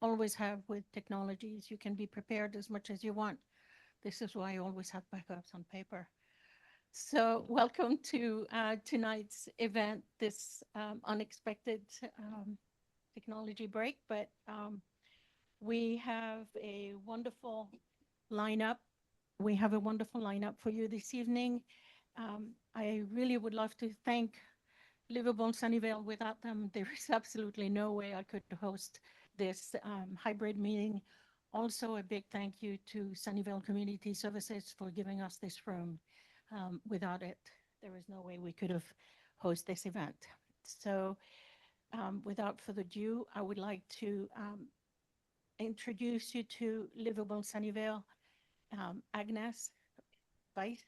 always have with technologies. You can be prepared as much as you want. This is why I always have backups on paper. So welcome to tonight's event, this unexpected technology break, but we have a wonderful lineup. We have a wonderful lineup for you this evening. I really would love to thank Livable Sunnyvale. Without them, there is absolutely no way I could host this hybrid meeting. Also, a big thank you to Sunnyvale Community Services for giving us this room. Without it, there is no way we could have hosted this event. So without further ado, I would like to introduce you to Livable Sunnyvale, Agnes Weiss,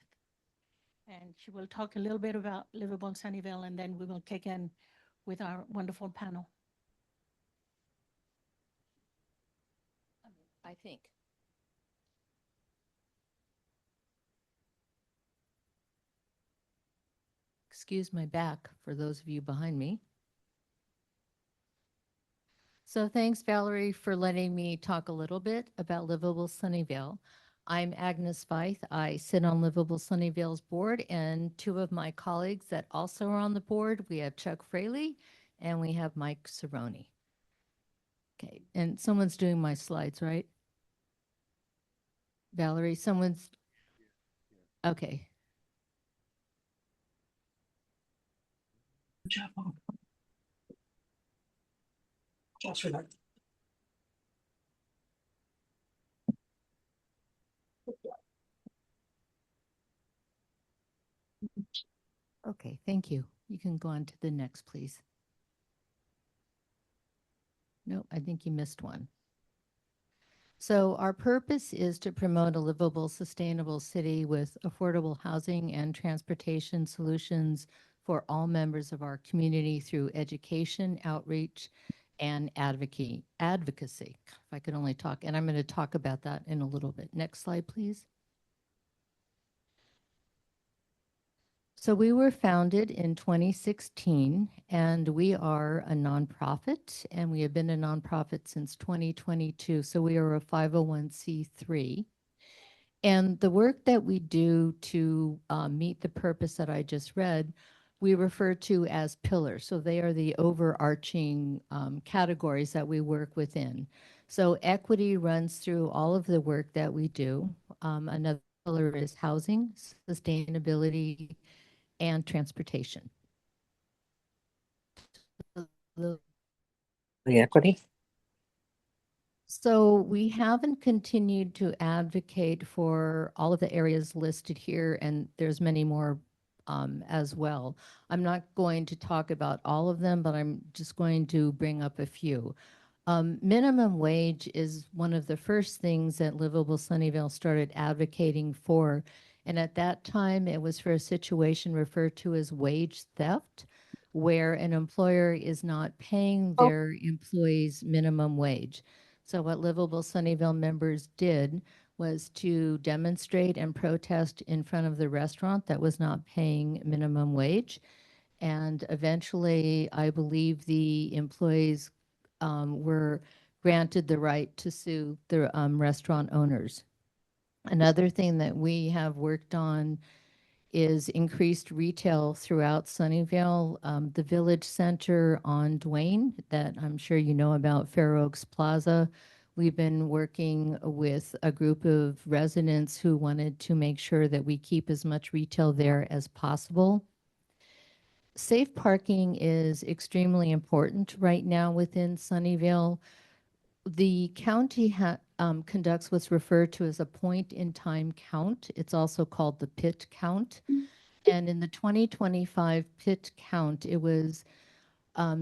and she will talk a little bit about Livable Sunnyvale, and then we will kick in with our wonderful panel. I think. Excuse my back for those of you behind me. So thanks, Valerie, for letting me talk a little bit about Livable Sunnyvale. I'm Agnes Weiss. I sit on Livable Sunnyvale's board, and two of my colleagues that also are on the board, we have Chuck Fraley and we have Mike Cerrone. Okay, and someone's doing my slides, right? Valerie, someone's, okay. Just for that. Okay, thank you. You can go on to the next, please. No, I think you missed one. So our purpose is to promote a livable, sustainable city with affordable housing and transportation solutions for all members of our community through education, outreach, and advocacy. If I could only talk, and I'm going to talk about that in a little bit. Next slide, please. So we were founded in 2016, and we are a nonprofit, and we have been a nonprofit since 2022. So we are a 501c3. And the work that we do to meet the purpose that I just read, we refer to as pillars. So they are the overarching categories that we work within. So equity runs through all of the work that we do. Another pillar is housing, sustainability, and transportation. The equity? So we haven't continued to advocate for all of the areas listed here, and there's many more as well. I'm not going to talk about all of them, but I'm just going to bring up a few. Minimum wage is one of the first things that Livable Sunnyvale started advocating for. And at that time, it was for a situation referred to as wage theft, where an employer is not paying their employees minimum wage. So what Livable Sunnyvale members did was to demonstrate and protest in front of the restaurant that was not paying minimum wage. And eventually, I believe the employees were granted the right to sue the restaurant owners. Another thing that we have worked on is increased retail throughout Sunnyvale. The Village Center on Duane that I'm sure you know about, Fair Oaks Plaza. We've been working with a group of residents who wanted to make sure that we keep as much retail there as possible. Safe parking is extremely important right now within Sunnyvale. The county conducts what's referred to as a point-in-time count. It's also called the PIT count. And in the 2025 PIT count, it was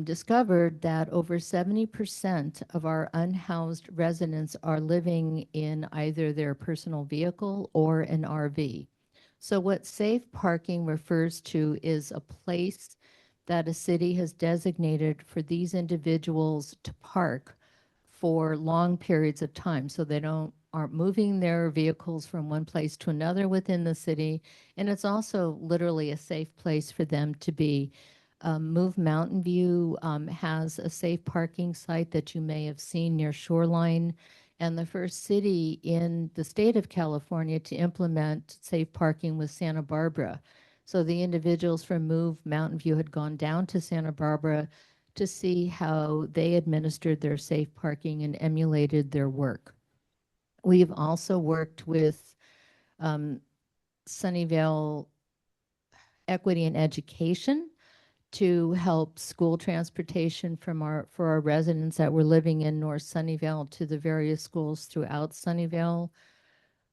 discovered that over 70% of our unhoused residents are living in either their personal vehicle or an RV. So what safe parking refers to is a place that a city has designated for these individuals to park for long periods of time, so they aren't moving their vehicles from one place to another within the city. And it's also literally a safe place for them to be. Move Mountain View has a safe parking site that you may have seen near Shoreline, and the first city in the state of California to implement safe parking was Santa Barbara. So the individuals from Move Mountain View had gone down to Santa Barbara to see how they administered their safe parking and emulated their work. We've also worked with Sunnyvale Equity and Education to help school transportation for our residents that were living in North Sunnyvale to the various schools throughout Sunnyvale.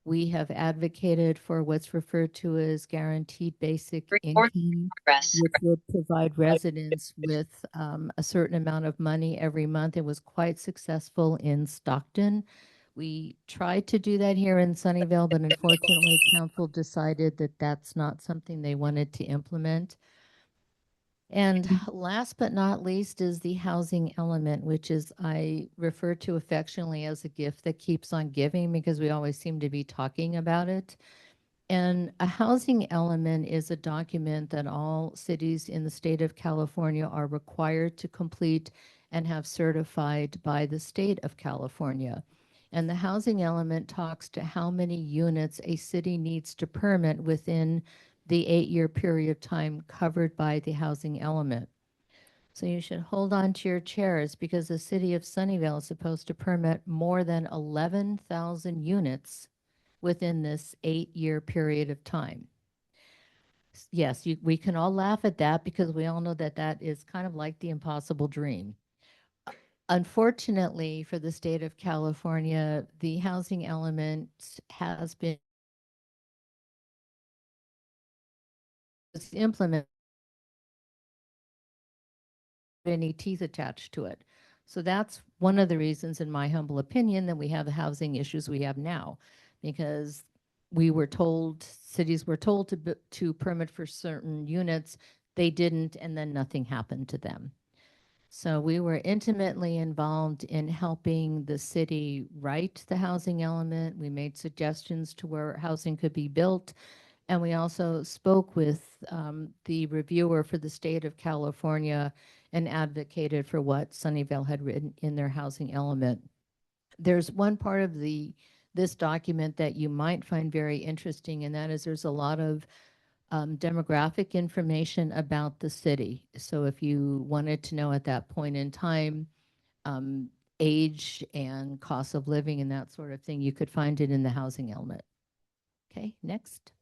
We have advocated for what's referred to as guaranteed basic income, which would provide residents with a certain amount of money every month. It was quite successful in Stockton. We tried to do that here in Sunnyvale, but unfortunately, council decided that that's not something they wanted to implement. And last but not least is the housing element, which is I refer to affectionately as a gift that keeps on giving because we always seem to be talking about it. And a housing element is a document that all cities in the state of California are required to complete and have certified by the state of California. And the housing element talks to how many units a city needs to permit within the 8-year period of time covered by the housing element. So you should hold on to your chairs because the city of Sunnyvale is supposed to permit more than 11,000 units within this 8-year period of time. Yes, we can all laugh at that because we all know that that is kind of like the impossible dream. Unfortunately, for the state of California, the housing element has been implemented any teeth attached to it. So that's one of the reasons, in my humble opinion, that we have the housing issues we have now, because we were told, cities were told to permit for certain units, they didn't, and then nothing happened to them. So we were intimately involved in helping the city write the housing element. We made suggestions to where housing could be built. And we also spoke with the reviewer for the state of California and advocated for what Sunnyvale had written in their housing element. There's one part of this document that you might find very interesting, and that is there's a lot of demographic information about the city. So if you wanted to know at that point in time, age and cost of living and that sort of thing, you could find it in the housing element. Okay, next.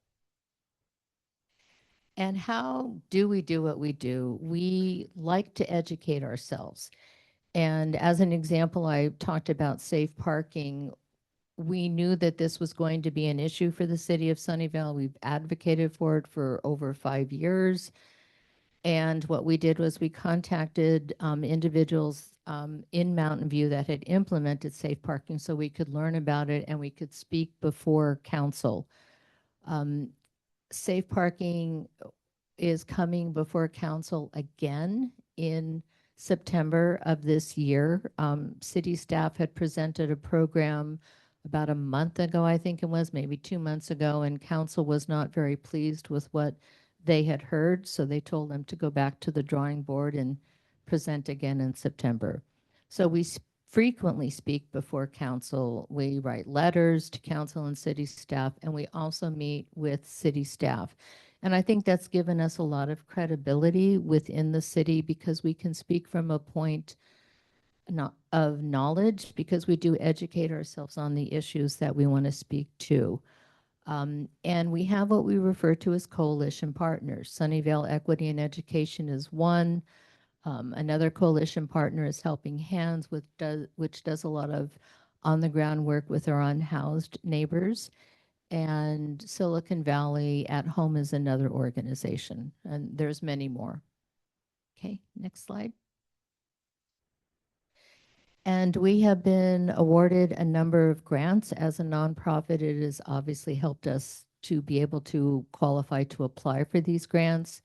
And how do we do what we do? We like to educate ourselves. And as an example, I talked about safe parking. We knew that this was going to be an issue for the city of Sunnyvale. We've advocated for it for over 5 years. And what we did was we contacted individuals in Mountain View that had implemented safe parking so we could learn about it and we could speak before council. Safe parking is coming before council again in September of this year. City staff had presented a program about a month ago, I think it was, maybe 2 months ago, and council was not very pleased with what they had heard, so they told them to go back to the drawing board and present again in September. So we frequently speak before council. We write letters to council and city staff, and we also meet with city staff. And I think that's given us a lot of credibility within the city because we can speak from a point of knowledge because we do educate ourselves on the issues that we want to speak to. And we have what we refer to as coalition partners. Sunnyvale Equity and Education is one. Another coalition partner is Helping Hands, which does a lot of on-the-ground work with our unhoused neighbors. And Silicon Valley at Home is another organization, and there's many more. Okay, next slide. And we have been awarded a number of grants. As a nonprofit, it has obviously helped us to be able to qualify to apply for these grants.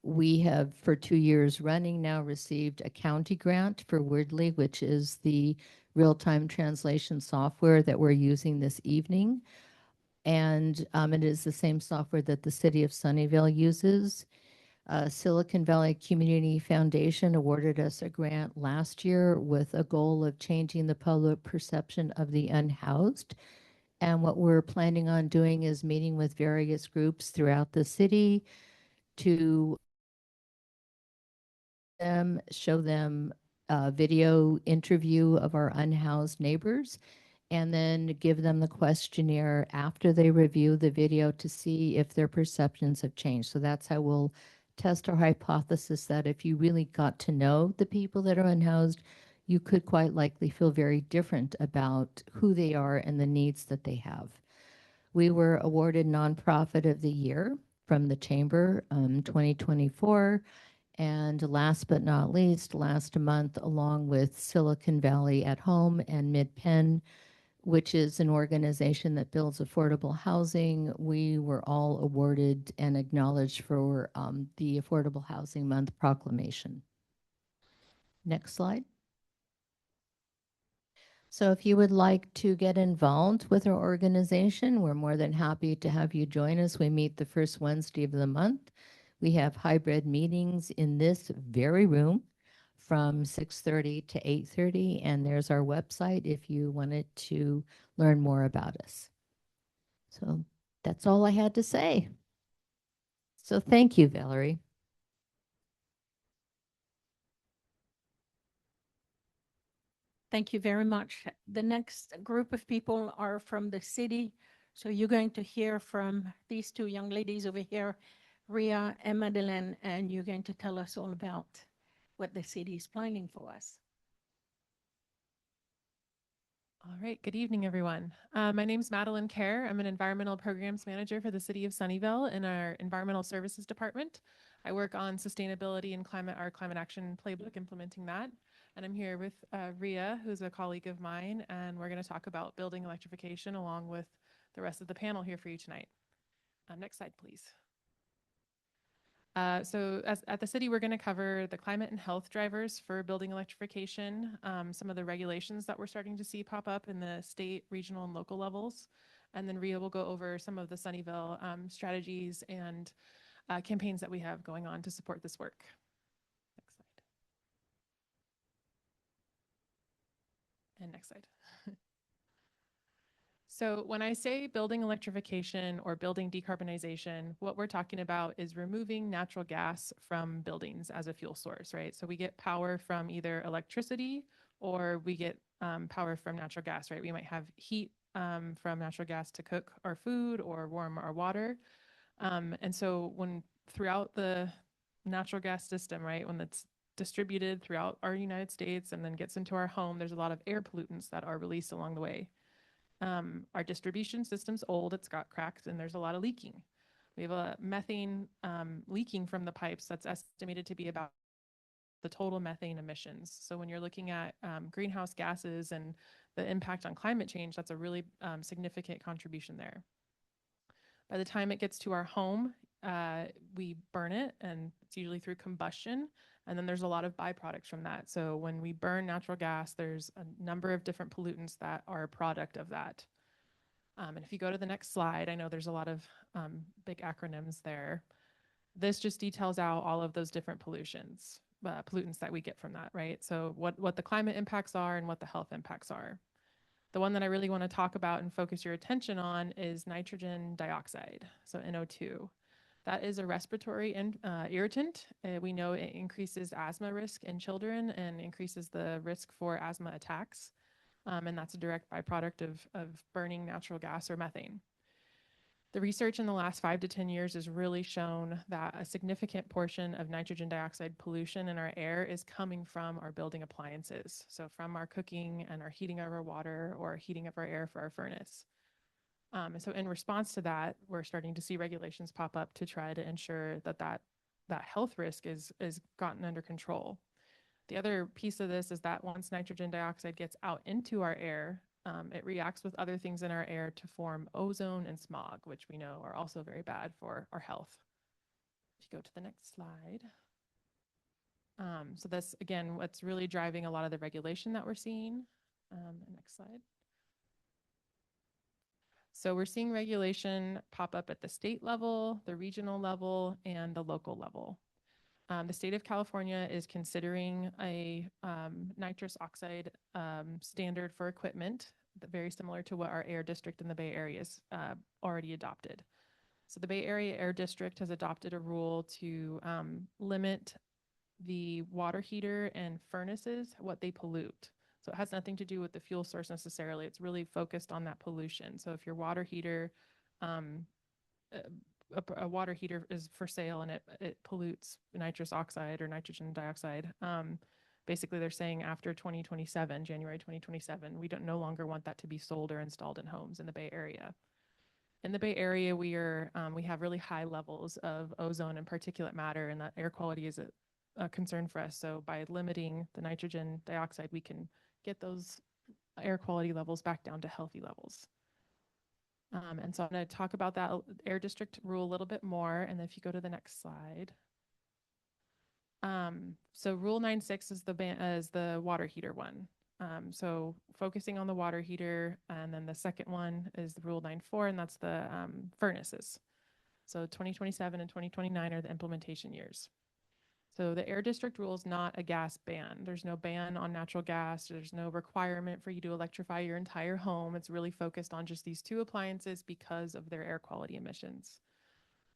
We have, for 2 years running now, received a county grant for Wordly, which is the real-time translation software that we're using this evening. And it is the same software that the city of Sunnyvale uses. Silicon Valley Community Foundation awarded us a grant last year with a goal of changing the public perception of the unhoused. And what we're planning on doing is meeting with various groups throughout the city to show them a video interview of our unhoused neighbors, and then give them the questionnaire after they review the video to see if their perceptions have changed. So that's how we'll test our hypothesis that if you really got to know the people that are unhoused, you could quite likely feel very different about who they are and the needs that they have. We were awarded Nonprofit of the Year from the Chamber 2024. And last but not least, last month, along with Silicon Valley at Home and MidPenn, which is an organization that builds affordable housing, we were all awarded and acknowledged for the Affordable Housing Month proclamation. Next slide. So if you would like to get involved with our organization, we're more than happy to have you join us. We meet the first Wednesday of the month. We have hybrid meetings in this very room from 6:30 to 8:30, and there's our website if you wanted to learn more about us. So that's all I had to say. So thank you, Valerie. Thank you very much. The next group of people are from the city. So you're going to hear from these two young ladies over here, Rhea and Madeleine, and you're going to tell us all about what the city is planning for us. All right, good evening, everyone. My name is Madeleine Kerr. I'm an environmental programs manager for the city of Sunnyvale in our environmental services department. I work on sustainability and our climate action playbook, implementing that. And I'm here with Rhea, who's a colleague of mine, and we're going to talk about building electrification along with the rest of the panel here for you tonight. Next slide, please. So at the city, we're going to cover the climate and health drivers for building electrification, some of the regulations that we're starting to see pop up in the state, regional, and local levels. And then Rhea will go over some of the Sunnyvale strategies and campaigns that we have going on to support this work. Next slide. And next slide. So when I say building electrification or building decarbonization, what we're talking about is removing natural gas from buildings as a fuel source, right? So we get power from either electricity or we get power from natural gas, right? We might have heat from natural gas to cook our food or warm our water. And so when throughout the natural gas system, right, when it's distributed throughout our United States and then gets into our home, there's a lot of air pollutants that are released along the way. Our distribution system's old, it's got cracks, and there's a lot of leaking. We have a methane leaking from the pipes that's estimated to be about the total methane emissions. So when you're looking at greenhouse gases and the impact on climate change, that's a really significant contribution there. By the time it gets to our home, we burn it, and it's usually through combustion. And then there's a lot of byproducts from that. So when we burn natural gas, there's a number of different pollutants that are a product of that. And if you go to the next slide, I know there's a lot of big acronyms there. This just details out all of those different pollutants that we get from that, right? So what the climate impacts are and what the health impacts are. The one that I really want to talk about and focus your attention on is nitrogen dioxide, so NO2. That is a respiratory irritant. We know it increases asthma risk in children and increases the risk for asthma attacks. And that's a direct byproduct of burning natural gas or methane. The research in the last 5 to 10 years has really shown that a significant portion of nitrogen dioxide pollution in our air is coming from our building appliances. So from our cooking and our heating of our water or heating of our air for our furnace. And so in response to that, we're starting to see regulations pop up to try to ensure that health risk is gotten under control. The other piece of this is that once nitrogen dioxide gets out into our air, it reacts with other things in our air to form ozone and smog, which we know are also very bad for our health. If you go to the next slide. So this, again, what's really driving a lot of the regulation that we're seeing. Next slide. So we're seeing regulation pop up at the state level, the regional level, and the local level. The state of California is considering a nitrous oxide standard for equipment, very similar to what our air district in the Bay Area has already adopted. So the Bay Area Air District has adopted a rule to limit the water heater and furnaces, what they pollute. So it has nothing to do with the fuel source necessarily. It's really focused on that pollution. So if your water heater, a water heater is for sale and it pollutes nitrous oxide or nitrogen dioxide, basically they're saying after 2027, January 2027, we don't no longer want that to be sold or installed in homes in the Bay Area. In the Bay Area, we have really high levels of ozone and particulate matter, and that air quality is a concern for us. So by limiting the nitrogen dioxide, we can get those air quality levels back down to healthy levels. And so I'm going to talk about that air district rule a little bit more. And if you go to the next slide. So Rule 9.6 is the water heater one. So focusing on the water heater, and then the second one is the Rule 9.4, and that's the furnaces. So 2027 and 2029 are the implementation years. So the air district rule is not a gas ban. There's no ban on natural gas. There's no requirement for you to electrify your entire home. It's really focused on just these two appliances because of their air quality emissions.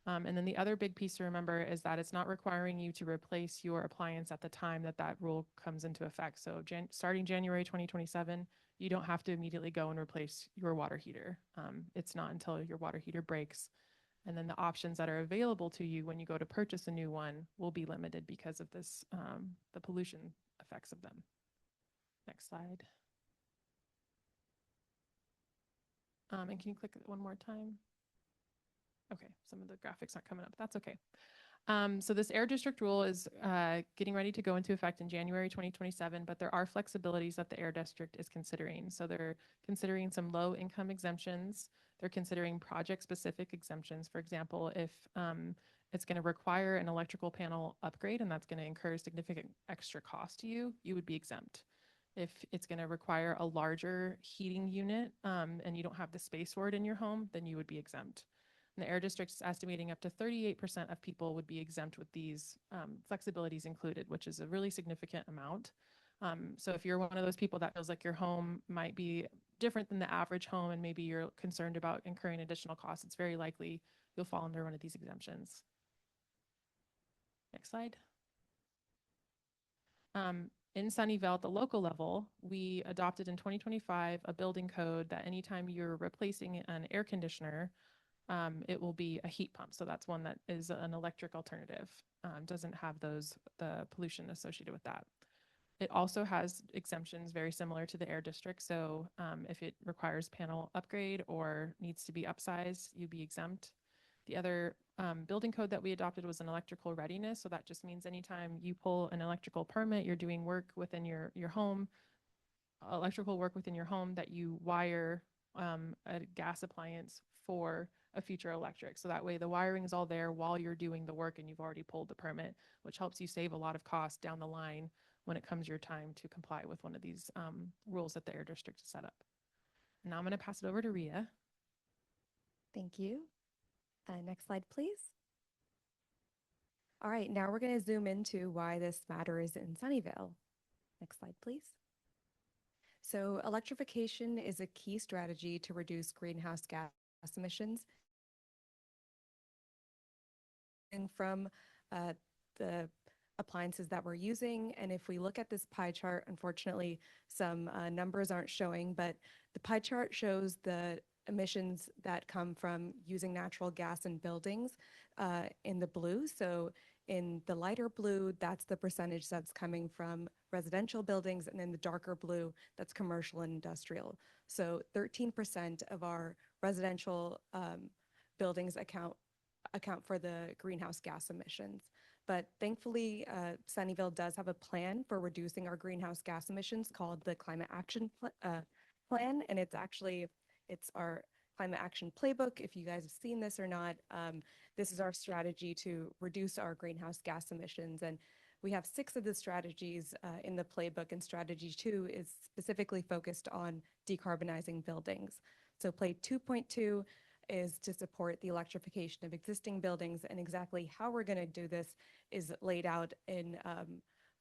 And then the other big piece to remember is that it's not requiring you to replace your appliance at the time that rule comes into effect. So starting January 2027, you don't have to immediately go and replace your water heater. It's not until your water heater breaks. And then the options that are available to you when you go to purchase a new one will be limited because of this, the pollution effects of them. Next slide. And can you click it one more time? Okay, some of the graphics aren't coming up. That's okay. So this air district rule is getting ready to go into effect in January 2027, but there are flexibilities that the air district is considering. So they're considering some low income exemptions. They're considering project specific exemptions. For example, if it's going to require an electrical panel upgrade and that's going to incur significant extra cost to you, you would be exempt. If it's going to require a larger heating unit and you don't have the space for it in your home, then you would be exempt. And the air district is estimating up to 38% of people would be exempt with these flexibilities included, which is a really significant amount. So if you're one of those people that feels like your home might be different than the average home and maybe you're concerned about incurring additional costs, it's very likely you'll fall under one of these exemptions. Next slide. In Sunnyvale, at the local level, we adopted in 2025 a building code that anytime you're replacing an air conditioner, it will be a heat pump. So that's one that is an electric alternative, doesn't have the pollution associated with that. It also has exemptions very similar to the air district. So if it requires panel upgrade or needs to be upsized, you'd be exempt. The other building code that we adopted was an electrical readiness. So that just means anytime you pull an electrical permit, you're doing work within your home, electrical work within your home, that you wire a gas appliance for a future electric. So that way the wiring is all there while you're doing the work and you've already pulled the permit, which helps you save a lot of costs down the line when it comes your time to comply with one of these rules that the air district has set up. Now I'm going to pass it over to Rhea. Thank you. Next slide, please. All right, now we're going to zoom into why this matters in Sunnyvale. Next slide, please. So electrification is a key strategy to reduce greenhouse gas emissions. And from the appliances that we're using. And if we look at this pie chart, unfortunately, some numbers aren't showing, but the pie chart shows the emissions that come from using natural gas in buildings in the blue. So in the lighter blue, that's the percentage that's coming from residential buildings, and in the darker blue, that's commercial and industrial. So 13% of our residential buildings account for the greenhouse gas emissions. But thankfully, Sunnyvale does have a plan for reducing our greenhouse gas emissions called the Climate Action Plan, and it's our Climate Action Playbook. If you guys have seen this or not, this is our strategy to reduce our greenhouse gas emissions. And we have 6 of the strategies in the playbook, and strategy 2 is specifically focused on decarbonizing buildings. So play 2.2 is to support the electrification of existing buildings, and exactly how we're going to do this is laid out in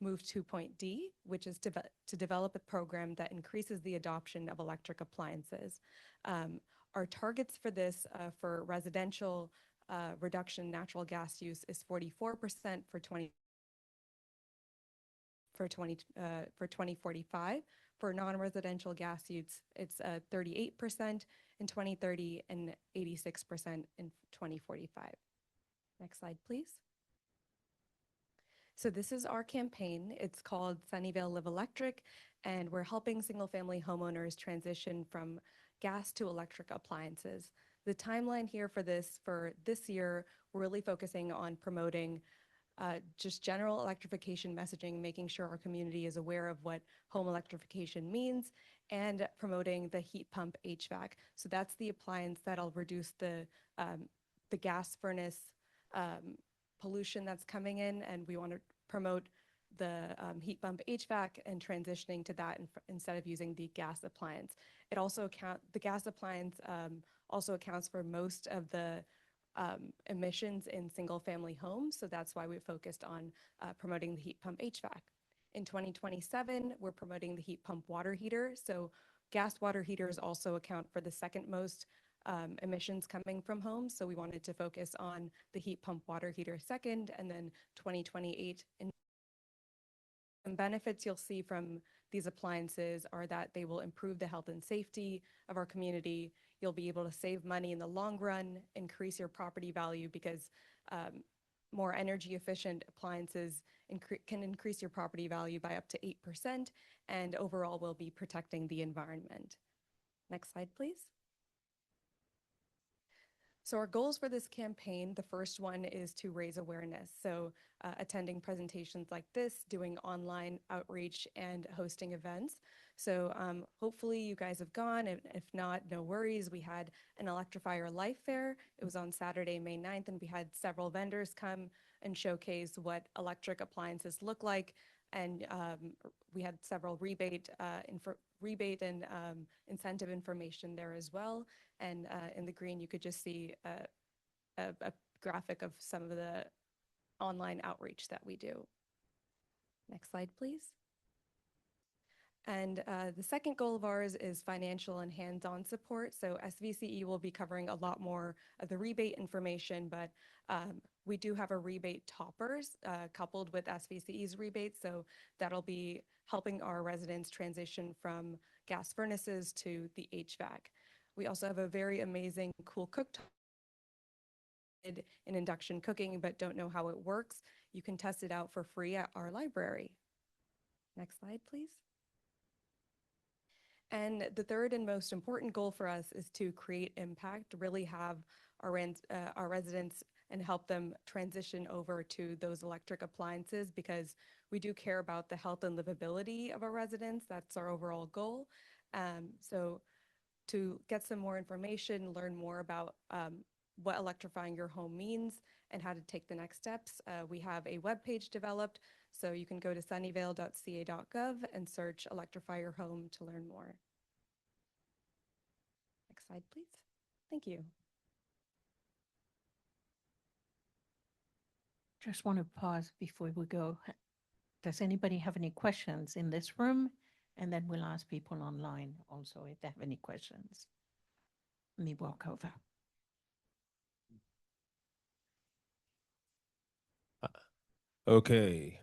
Move 2.D, which is to develop a program that increases the adoption of electric appliances. Our targets for this for residential reduction in natural gas use is 44% for 2045. For non-residential gas use, it's 38% in 2030 and 86% in 2045. Next slide, please. So this is our campaign. It's called Sunnyvale Live Electric, and we're helping single-family homeowners transition from gas to electric appliances. The timeline here for this year, we're really focusing on promoting just general electrification messaging, making sure our community is aware of what home electrification means, and promoting the heat pump HVAC. So that's the appliance that'll reduce the gas furnace pollution that's coming in, and we want to promote the heat pump HVAC and transitioning to that instead of using the gas appliance. The gas appliance also accounts for most of the emissions in single-family homes, so that's why we focused on promoting the heat pump HVAC. In 2027, we're promoting the heat pump water heater. So gas water heaters also account for the second most emissions coming from homes. So we wanted to focus on the heat pump water heater second, and then 2028. And benefits you'll see from these appliances are that they will improve the health and safety of our community. You'll be able to save money in the long run, increase your property value because more energy efficient appliances can increase your property value by up to 8%, and overall will be protecting the environment. Next slide, please. So our goals for this campaign, the first one is to raise awareness. So attending presentations like this, doing online outreach, and hosting events. So hopefully you guys have gone, and if not, no worries. We had an Electrify Your Life Fair. It was on Saturday, May 9th, and we had several vendors come and showcase what electric appliances look like. And we had several rebate and incentive information there as well. And in the green, you could just see a graphic of some of the online outreach that we do. Next slide, please. And the second goal of ours is financial and hands-on support. So SVCE will be covering a lot more of the rebate information, but we do have a rebate toppers coupled with SVCE's rebates. So that'll be helping our residents transition from gas furnaces to the HVAC. We also have a very amazing cool cooktop in induction cooking, but don't know how it works. You can test it out for free at our library. Next slide, please. And the third and most important goal for us is to create impact, really have our residents and help them transition over to those electric appliances, because we do care about the health and livability of our residents. That's our overall goal. So to get some more information, learn more about what electrifying your home means and how to take the next steps, we have a webpage developed. So you can go to sunnyvale.ca.gov and search Electrify Your Home to learn more. Next slide, please. Thank you. Just want to pause before we go. Does anybody have any questions in this room? And then we'll ask people online also if they have any questions. Let me walk over. Okay.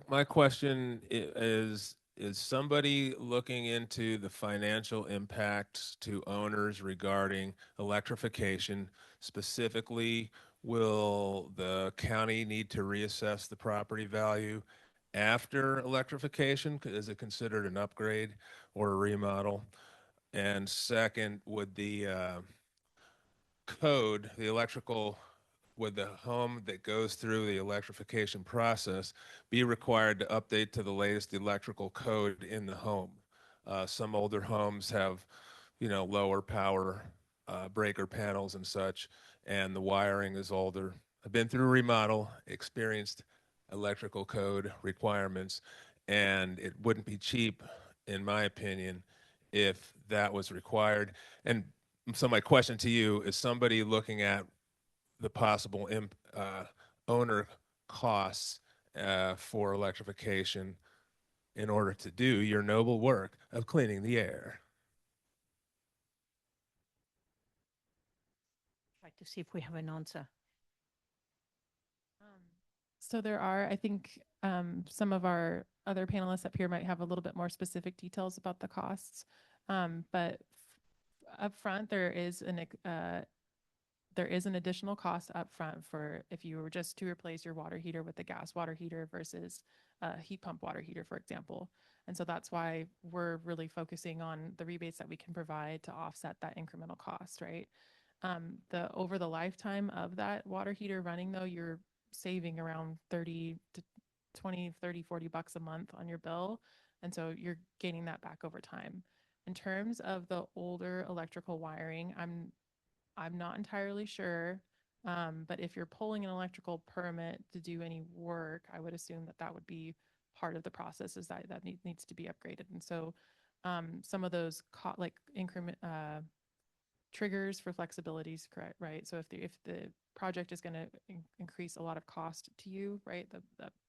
My question is somebody looking into the financial impacts to owners regarding electrification? Specifically, will the county need to reassess the property value after electrification? Is it considered an upgrade or a remodel? And second, would the code, the electrical, would the home that goes through the electrification process be required to update to the latest electrical code in the home? Some older homes have, lower power breaker panels and such, and the wiring is older. I've been through a remodel, experienced electrical code requirements, and it wouldn't be cheap, in my opinion, if that was required. And so my question to you is, somebody looking at the possible owner costs for electrification in order to do your noble work of cleaning the air? Try to see if we have an answer. So there are, I think, some of our other panelists up here might have a little bit more specific details about the costs. But up front, there is an additional cost up front for if you were just to replace your water heater with a gas water heater versus a heat pump water heater, for example. And so that's why we're really focusing on the rebates that we can provide to offset that incremental cost, right? Over the lifetime of that water heater running, though, you're saving around 30 to 20, 30, 40 bucks a month on your bill. And so you're gaining that back over time. In terms of the older electrical wiring, I'm not entirely sure. But if you're pulling an electrical permit to do any work, I would assume that that would be part of the process, is that needs to be upgraded. And so some of those like increment triggers for flexibilities, correct, right? So if the project is going to increase a lot of cost to you, right, the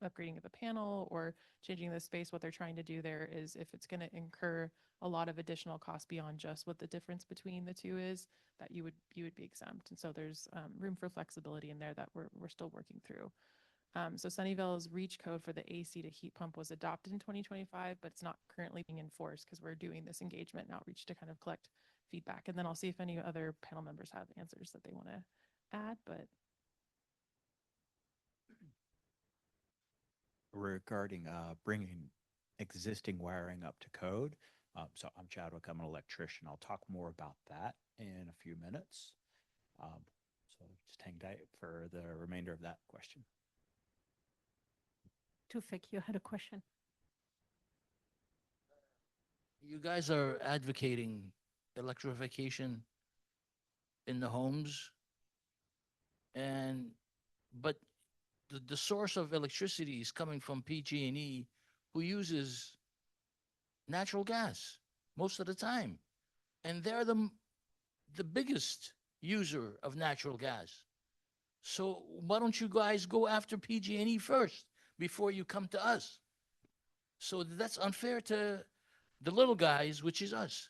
upgrading of a panel or changing the space, what they're trying to do there is, if it's going to incur a lot of additional cost beyond just what the difference between the two is, that you would be exempt. And so there's room for flexibility in there that we're still working through. So Sunnyvale's REACH code for the AC to heat pump was adopted in 2025, but it's not currently being enforced because we're doing this engagement and outreach to kind of collect feedback. And then I'll see if any other panel members have answers that they want to add, but. Regarding bringing existing wiring up to code. So I'm Chadwick, I'm an electrician. I'll talk more about that in a few minutes. So just hang tight for the remainder of that question. Tufik, you had a question. You guys are advocating electrification in the homes, but the source of electricity is coming from PG&E, who uses natural gas most of the time, and they're the biggest user of natural gas. So why don't you guys go after PG&E first before you come to us? So that's unfair to the little guys, which is us.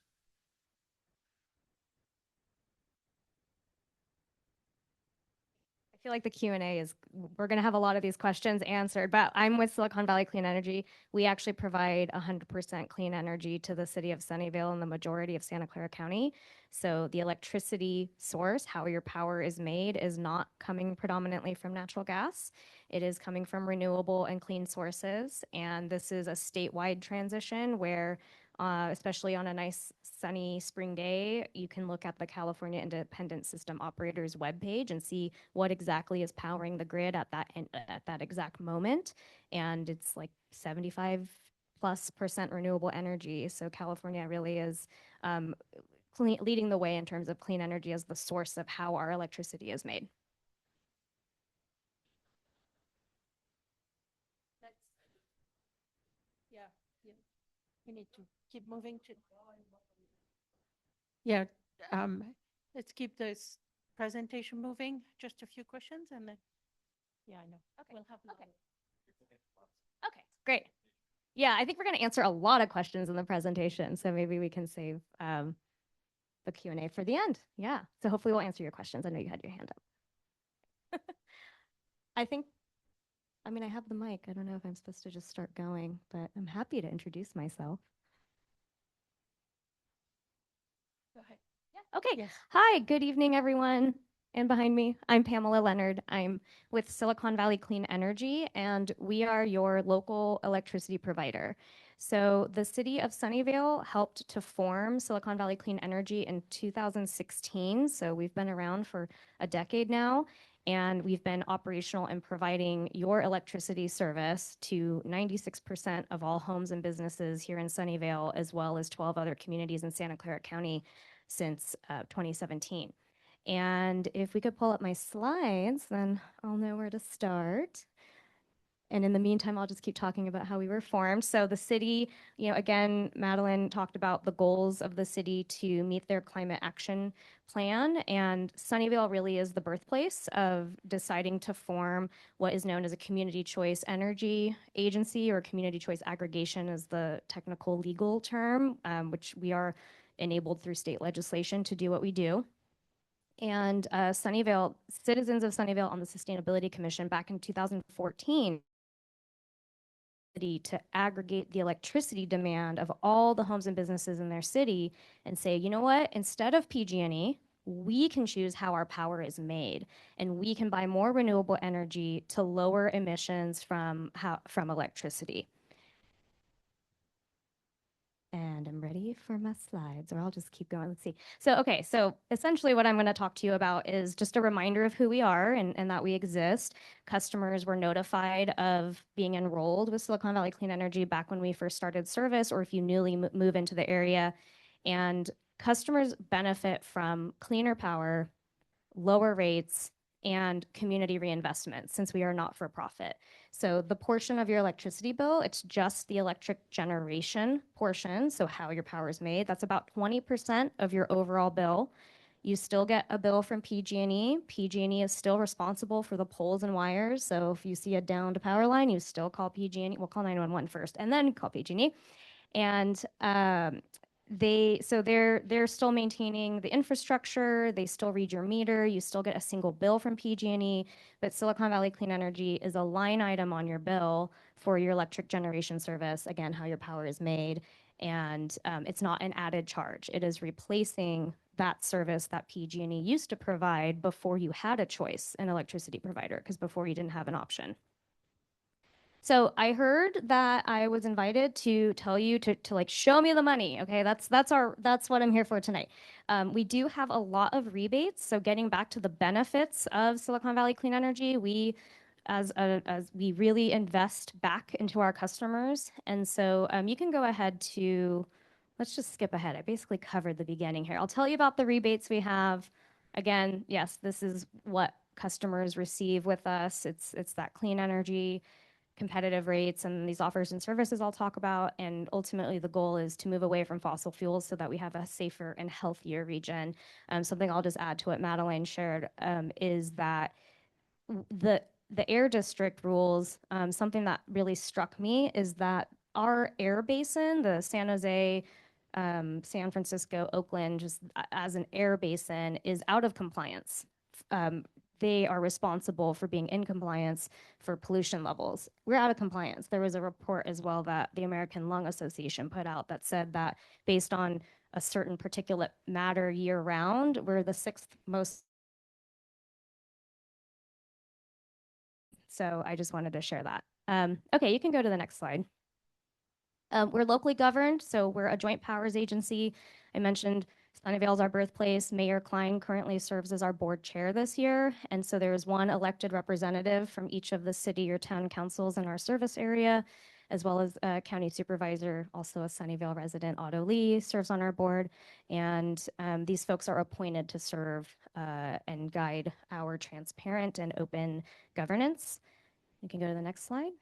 I feel like the Q&A is, we're going to have a lot of these questions answered, but I'm with Silicon Valley Clean Energy. We actually provide 100% clean energy to the city of Sunnyvale and the majority of Santa Clara County. So the electricity source, how your power is made, is not coming predominantly from natural gas. It is coming from renewable and clean sources. And this is a statewide transition where especially on a nice sunny spring day, you can look at the California Independent System Operators webpage and see what exactly is powering the grid at that exact moment. And it's like 75+% renewable energy. So California really is leading the way in terms of clean energy as the source of how our electricity is made. Yeah, we need to keep moving to. Yeah, let's keep this presentation moving. Just a few questions and then, yeah, I know. Okay. We'll have. Okay, great. Yeah, I think we're going to answer a lot of questions in the presentation, so maybe we can save the Q&A for the end. Yeah, so hopefully we'll answer your questions. I know you had your hand up. I have the mic. I don't know if I'm supposed to just start going, but I'm happy to introduce myself. Go ahead. Yeah, okay. Yes. Hi, good evening, everyone. And behind me, I'm Pamela Leonard. I'm with Silicon Valley Clean Energy, and we are your local electricity provider. So the city of Sunnyvale helped to form Silicon Valley Clean Energy in 2016. So we've been around for a decade now, and we've been operational in providing your electricity service to 96% of all homes and businesses here in Sunnyvale, as well as 12 other communities in Santa Clara County since 2017. And if we could pull up my slides, then I'll know where to start. And in the meantime, I'll just keep talking about how we were formed. So the city, again, Madeline talked about the goals of the city to meet their climate action plan. And Sunnyvale really is the birthplace of deciding to form what is known as a community choice energy agency, or community choice aggregation is the technical legal term, which we are enabled through state legislation to do what we do. And Sunnyvale, citizens of Sunnyvale on the Sustainability Commission back in 2014 to aggregate the electricity demand of all the homes and businesses in their city and say, you know what, instead of PG&E, we can choose how our power is made, and we can buy more renewable energy to lower emissions from electricity. And I'm ready for my slides, or I'll just keep going. Let's see. So essentially what I'm going to talk to you about is just a reminder of who we are and that we exist. Customers were notified of being enrolled with Silicon Valley Clean Energy back when we first started service, or if you newly move into the area. And customers benefit from cleaner power, lower rates, and community reinvestment, since we are not for profit. So the portion of your electricity bill, it's just the electric generation portion, so how your power is made. That's about 20% of your overall bill. You still get a bill from PG&E. PG&E is still responsible for the poles and wires. So if you see a downed power line, you still call PG&E. We'll call 911 first, and then call PG&E. And they're still maintaining the infrastructure. They still read your meter. You still get a single bill from PG&E, but Silicon Valley Clean Energy is a line item on your bill for your electric generation service. Again, how your power is made, and it's not an added charge. It is replacing that service that PG&E used to provide before you had a choice, an electricity provider, because before you didn't have an option. So I heard that I was invited to tell you to like show me the money. Okay, that's what I'm here for tonight. We do have a lot of rebates. So getting back to the benefits of Silicon Valley Clean Energy, we as we really invest back into our customers. And so you can go ahead to, let's just skip ahead. I basically covered the beginning here. I'll tell you about the rebates we have. Again, yes, this is what customers receive with us. It's that clean energy, competitive rates, and these offers and services I'll talk about. And ultimately the goal is to move away from fossil fuels so that we have a safer and healthier region. Something I'll just add to what Madeline shared is that the air district rules, something that really struck me is that our air basin, the San Jose, San Francisco, Oakland, just as an air basin, is out of compliance. They are responsible for being in compliance for pollution levels. We're out of compliance. There was a report as well that the American Lung Association put out that said that based on a certain particulate matter year round, we're the 6th most. So I just wanted to share that. Okay, you can go to the next slide. We're locally governed, so we're a joint powers agency. I mentioned Sunnyvale is our birthplace. Mayor Klein currently serves as our board chair this year. And so there is one elected representative from each of the city or town councils in our service area, as well as a county supervisor, also a Sunnyvale resident, Otto Lee, serves on our board. And these folks are appointed to serve and guide our transparent and open governance. You can go to the next slide.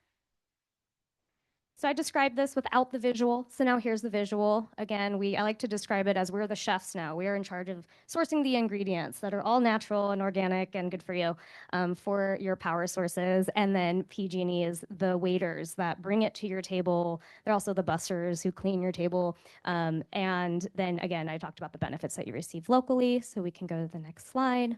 So I described this without the visual. So now here's the visual. Again, I like to describe it as we're the chefs now. We are in charge of sourcing the ingredients that are all natural and organic and good for you for your power sources. And then PG&E is the waiters that bring it to your table. They're also the bussers who clean your table. And then again, I talked about the benefits that you receive locally. So we can go to the next slide.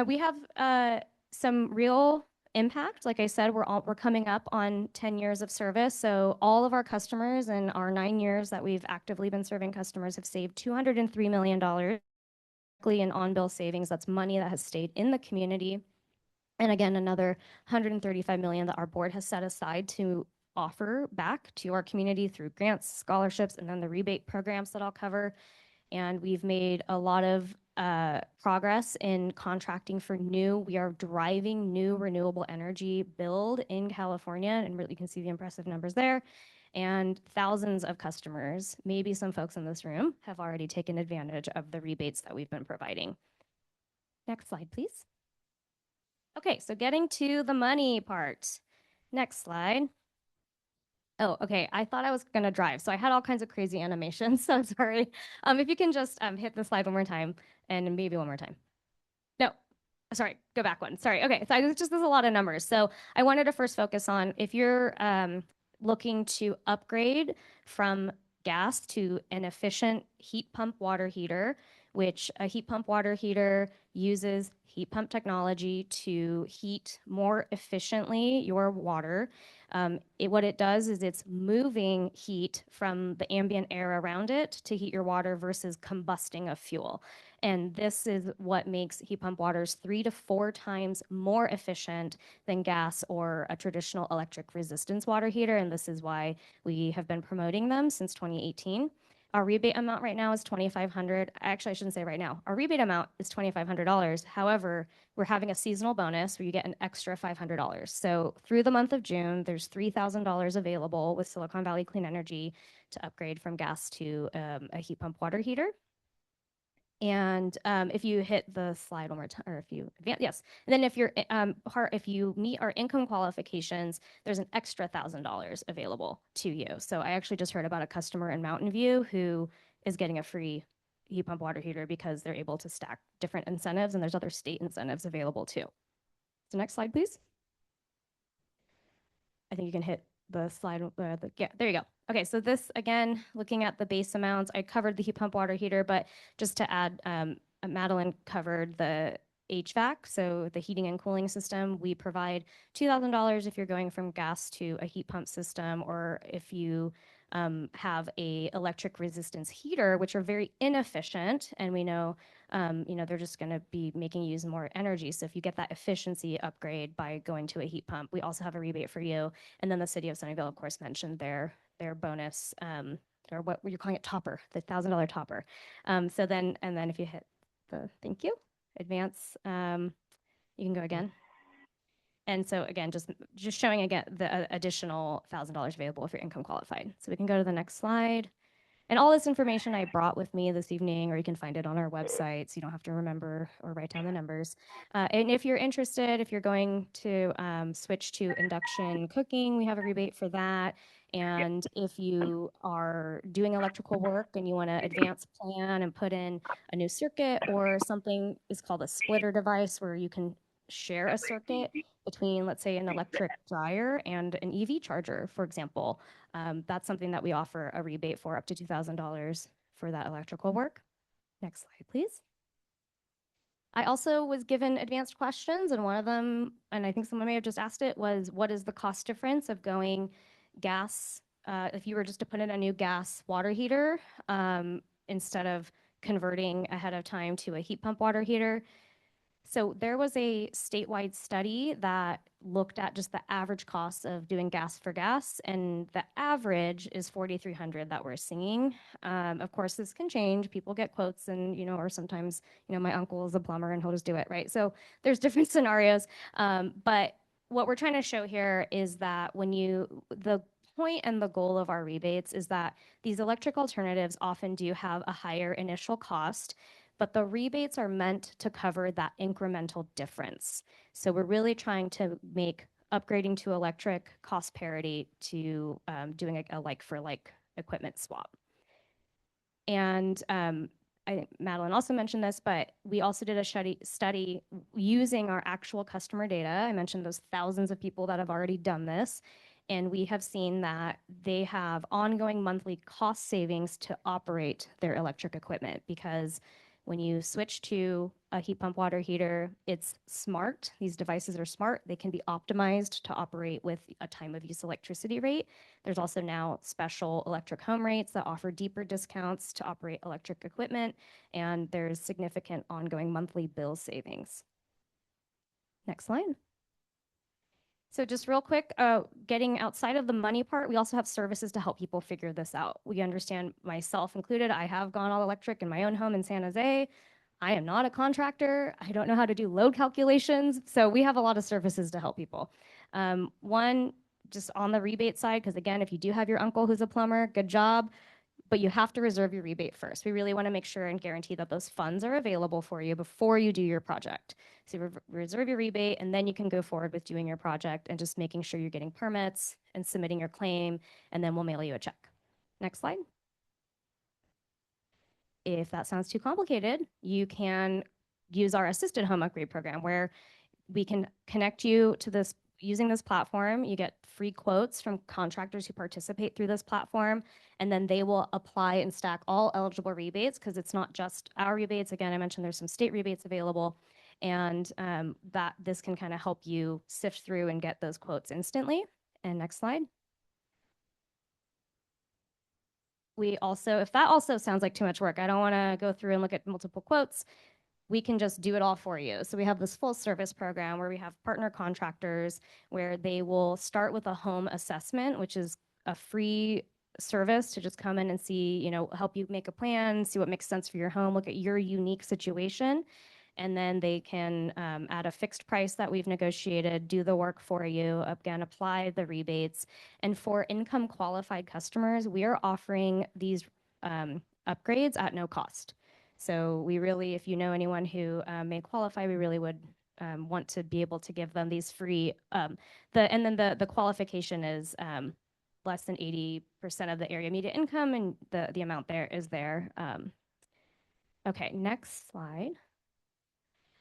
We have some real impact. Like I said, we're coming up on 10 years of service. So all of our customers in our 9 years that we've actively been serving customers have saved $203 million in on-bill savings. That's money that has stayed in the community. And again, another $135 million that our board has set aside to offer back to our community through grants, scholarships, and then the rebate programs that I'll cover. And we've made a lot of progress in contracting for we are driving new renewable energy build in California, and really you can see the impressive numbers there. And thousands of customers, maybe some folks in this room, have already taken advantage of the rebates that we've been providing. Next slide, please. Okay, so getting to the money part. Next slide. Oh, okay. I thought I was gonna drive, so I had all kinds of crazy animations. So sorry. If you can just hit the slide one more time, and maybe one more time. No, sorry, go back one. Sorry. Okay, so there's a lot of numbers. So I wanted to first focus on if you're looking to upgrade from gas to an efficient heat pump water heater, which a heat pump water heater uses heat pump technology to heat more efficiently your water. What it does is it's moving heat from the ambient air around it to heat your water versus combusting of fuel. And this is what makes heat pump waters 3 to 4 times more efficient than gas or a traditional electric resistance water heater. And this is why we have been promoting them since 2018. Our rebate amount right now is $2,500. Actually, I shouldn't say right now. Our rebate amount is $2,500. However, we're having a seasonal bonus where you get an extra $500. So through the month of June, there's $3,000 available with Silicon Valley Clean Energy to upgrade from gas to a heat pump water heater. And if you hit the slide one more time, or if you advance, yes. And then if you're if you meet our income qualifications, there's an extra $1,000 available to you. So I actually just heard about a customer in Mountain View who is getting a free heat pump water heater because they're able to stack different incentives, and there's other state incentives available too. So next slide, please. I think you can hit the slide. Yeah, there you go. Okay, so this, again, looking at the base amounts, I covered the heat pump water heater, but just to add, Madeline covered the HVAC, so the heating and cooling system. We provide $2,000 if you're going from gas to a heat pump system, or if you have a electric resistance heater, which are very inefficient, and we know they're just going to be making you use more energy. So if you get that efficiency upgrade by going to a heat pump, we also have a rebate for you. And then the city of Sunnyvale, of course, mentioned their bonus, or what you're calling it, topper, the $1,000 topper. And then if you hit the thank you, advance, you can go again. And so again, just showing again the additional $1,000 available if you're income qualified. So we can go to the next slide. And all this information I brought with me this evening, or you can find it on our website, so you don't have to remember or write down the numbers. And if you're interested, if you're going to switch to induction cooking, we have a rebate for that. And if you are doing electrical work and you want to advance plan and put in a new circuit, or something is called a splitter device where you can share a circuit between, let's say, an electric dryer and an EV charger, for example. That's something that we offer a rebate for, up to $2,000 for that electrical work. Next slide, please. I also was given advanced questions, and one of them, and I think someone may have just asked it, was what is the cost difference of going gas, if you were just to put in a new gas water heater instead of converting ahead of time to a heat pump water heater. So there was a statewide study that looked at just the average cost of doing gas for gas, and the average is $4,300 that we're seeing. Of course, this can change. People get quotes, and or sometimes my uncle is a plumber and he'll just do it, right? So there's different scenarios, but what we're trying to show here is that the point and the goal of our rebates is that these electric alternatives often do have a higher initial cost, but the rebates are meant to cover that incremental difference. So we're really trying to make upgrading to electric cost parity to doing a like-for-like equipment swap. And Madeline also mentioned this, but we also did a study using our actual customer data. I mentioned those thousands of people that have already done this. And we have seen that they have ongoing monthly cost savings to operate their electric equipment, because when you switch to a heat pump water heater, it's smart. These devices are smart. They can be optimized to operate with a time of use electricity rate. There's also now special electric home rates that offer deeper discounts to operate electric equipment, and there's significant ongoing monthly bill savings. Next slide. So just real quick, getting outside of the money part, we also have services to help people figure this out. We understand, myself included, I have gone all electric in my own home in San Jose. I am not a contractor. I don't know how to do load calculations. So we have a lot of services to help people. One, just on the rebate side, because again, if you do have your uncle who's a plumber, good job. but you have to reserve your rebate first. We really want to make sure and guarantee that those funds are available for you before you do your project. So reserve your rebate, and then you can go forward with doing your project and just making sure you're getting permits and submitting your claim, and then we'll mail you a check. Next slide. If that sounds too complicated, you can use our assisted home upgrade program, where we can connect you to this using this platform. You get free quotes from contractors who participate through this platform, and then they will apply and stack all eligible rebates, because it's not just our rebates. Again, I mentioned there's some state rebates available, and that this can kind of help you sift through and get those quotes instantly. And next slide. We also, if that also sounds like too much work, I don't want to go through and look at multiple quotes, we can just do it all for you. So we have this full service program where we have partner contractors where they will start with a home assessment, which is a free service to just come in and see, you know, help you make a plan, see what makes sense for your home, look at your unique situation. And then they can, at a fixed price that we've negotiated, do the work for you, again, apply the rebates. And for income qualified customers, we are offering these upgrades at no cost. So we really, if you know anyone who may qualify, we really would want to be able to give them these free, and then the qualification is less than 80% of the area median income, and the amount there is there. Okay, next slide.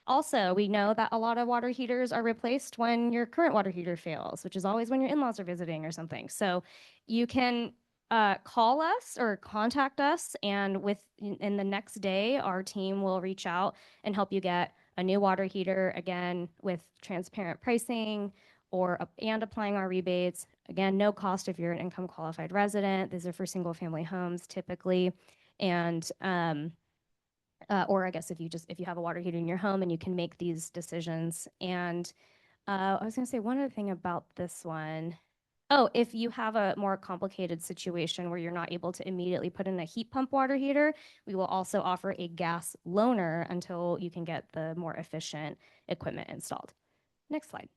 Also, we know that a lot of water heaters are replaced when your current water heater fails, which is always when your in-laws are visiting or something. So you can call us or contact us, and in the next day, our team will reach out and help you get a new water heater, again, with transparent pricing and applying our rebates. Again, no cost if you're an income qualified resident. These are for single family homes typically. And or I guess if you have a water heater in your home, and you can make these decisions. And I was going to say one other thing about this one. Oh, if you have a more complicated situation where you're not able to immediately put in a heat pump water heater, we will also offer a gas loaner until you can get the more efficient equipment installed. Next slide.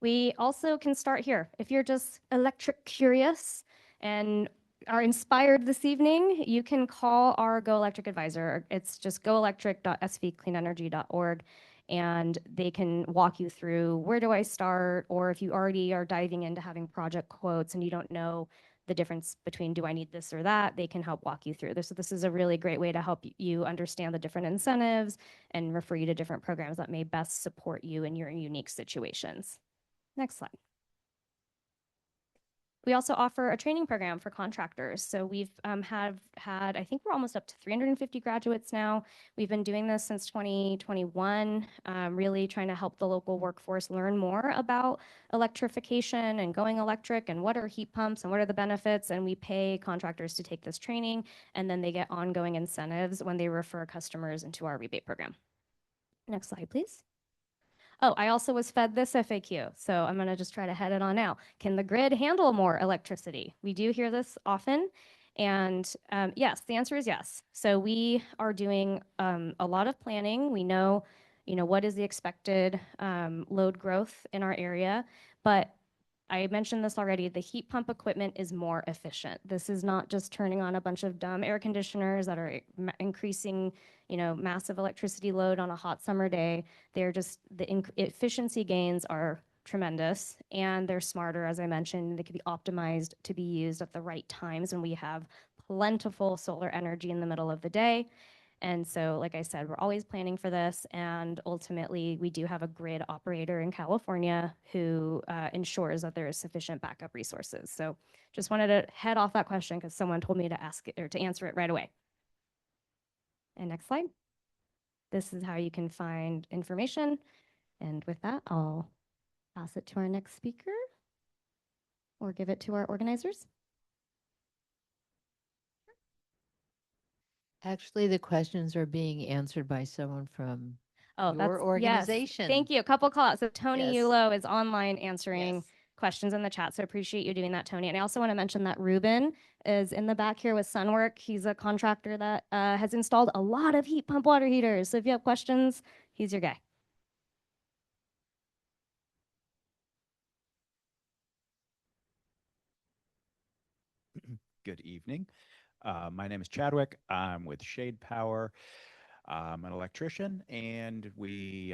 We also can start here. If you're just electric curious and are inspired this evening, you can call our Go Electric advisor. It's just goelectric.svcleanenergy.org, and they can walk you through where do I start, or if you already are diving into having project quotes and you don't know the difference between do I need this or that, they can help walk you through this. So this is a really great way to help you understand the different incentives and refer you to different programs that may best support you in your unique situations. Next slide. We also offer a training program for contractors. So we've had, I think we're almost up to 350 graduates now. We've been doing this since 2021, really trying to help the local workforce learn more about electrification and going electric, and what are heat pumps and what are the benefits. And we pay contractors to take this training, and then they get ongoing incentives when they refer customers into our rebate program. Next slide, please. Oh, I also was fed this FAQ, so I'm going to just try to head it on out. Can the grid handle more electricity? We do hear this often, and yes, the answer is yes. So we are doing a lot of planning. We know, what is the expected load growth in our area, but I mentioned this already, the heat pump equipment is more efficient. This is not just turning on a bunch of dumb air conditioners that are increasing, massive electricity load on a hot summer day. They're just, the efficiency gains are tremendous, and they're smarter, as I mentioned. They can be optimized to be used at the right times when we have plentiful solar energy in the middle of the day. And so, like I said, we're always planning for this, and ultimately we do have a grid operator in California who ensures that there is sufficient backup resources. So just wanted to head off that question because someone told me to ask it or to answer it right away. And next slide. This is how you can find information. And with that, I'll pass it to our next speaker or give it to our organizers. Actually, the questions are being answered by someone from your Yes. organization. Thank you. A couple call outs. So Tony Yes. Yulo is online answering Yes. questions in the chat. So appreciate you doing that, Tony. And I also want to mention that Ruben is in the back here with Sunwork. He's a contractor that has installed a lot of heat pump water heaters. So if you have questions, he's your guy. Good evening. My name is Chadwick. I'm with Shade Power. I'm an electrician, and we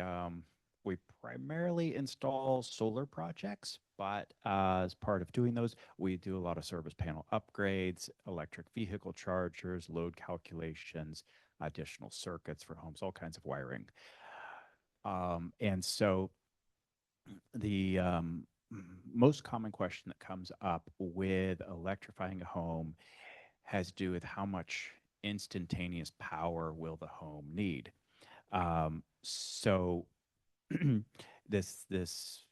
primarily install solar projects. But as part of doing those, we do a lot of service panel upgrades, electric vehicle chargers, load calculations, additional circuits for homes, all kinds of wiring. And so the most common question that comes up with electrifying a home has to do with how much instantaneous power will the home need. So this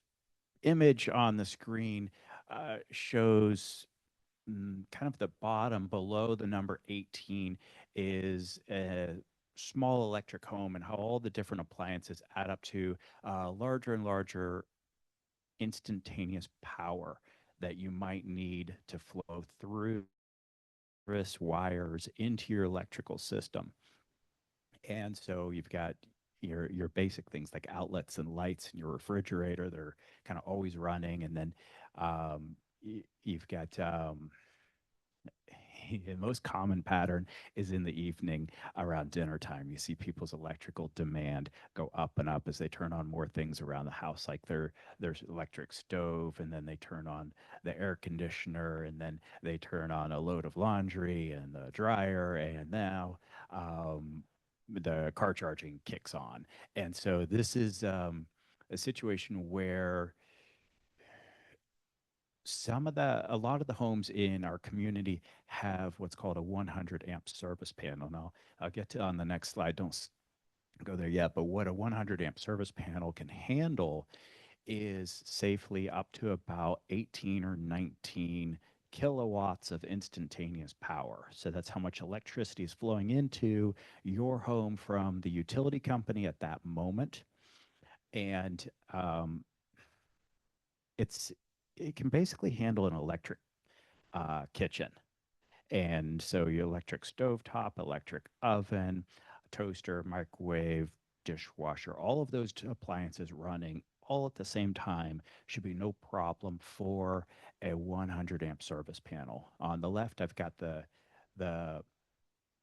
image on the screen shows kind of the bottom below the number 18 is a small electric home and how all the different appliances add up to larger and larger instantaneous power that you might need to flow through wires into your electrical system. And so you've got your basic things like outlets and lights in your refrigerator. They're kind of always running. And then you've got the most common pattern is in the evening around dinner time. You see people's electrical demand go up and up as they turn on more things around the house, like their electric stove, and then they turn on the air conditioner, and then they turn on a load of laundry and the dryer, and now the car charging kicks on. And so this is a situation where a lot of the homes in our community have what's called a 100 amp service panel. Now, I'll get to on the next slide. Don't go there yet, but what a 100 amp service panel can handle is safely up to about 18 or 19 kilowatts of instantaneous power. So that's how much electricity is flowing into your home from the utility company at that moment. And it can basically handle an electric kitchen. And so your electric stovetop, electric oven, toaster, microwave, dishwasher, all of those appliances running all at the same time should be no problem for a 100 amp service panel. On the left, I've got the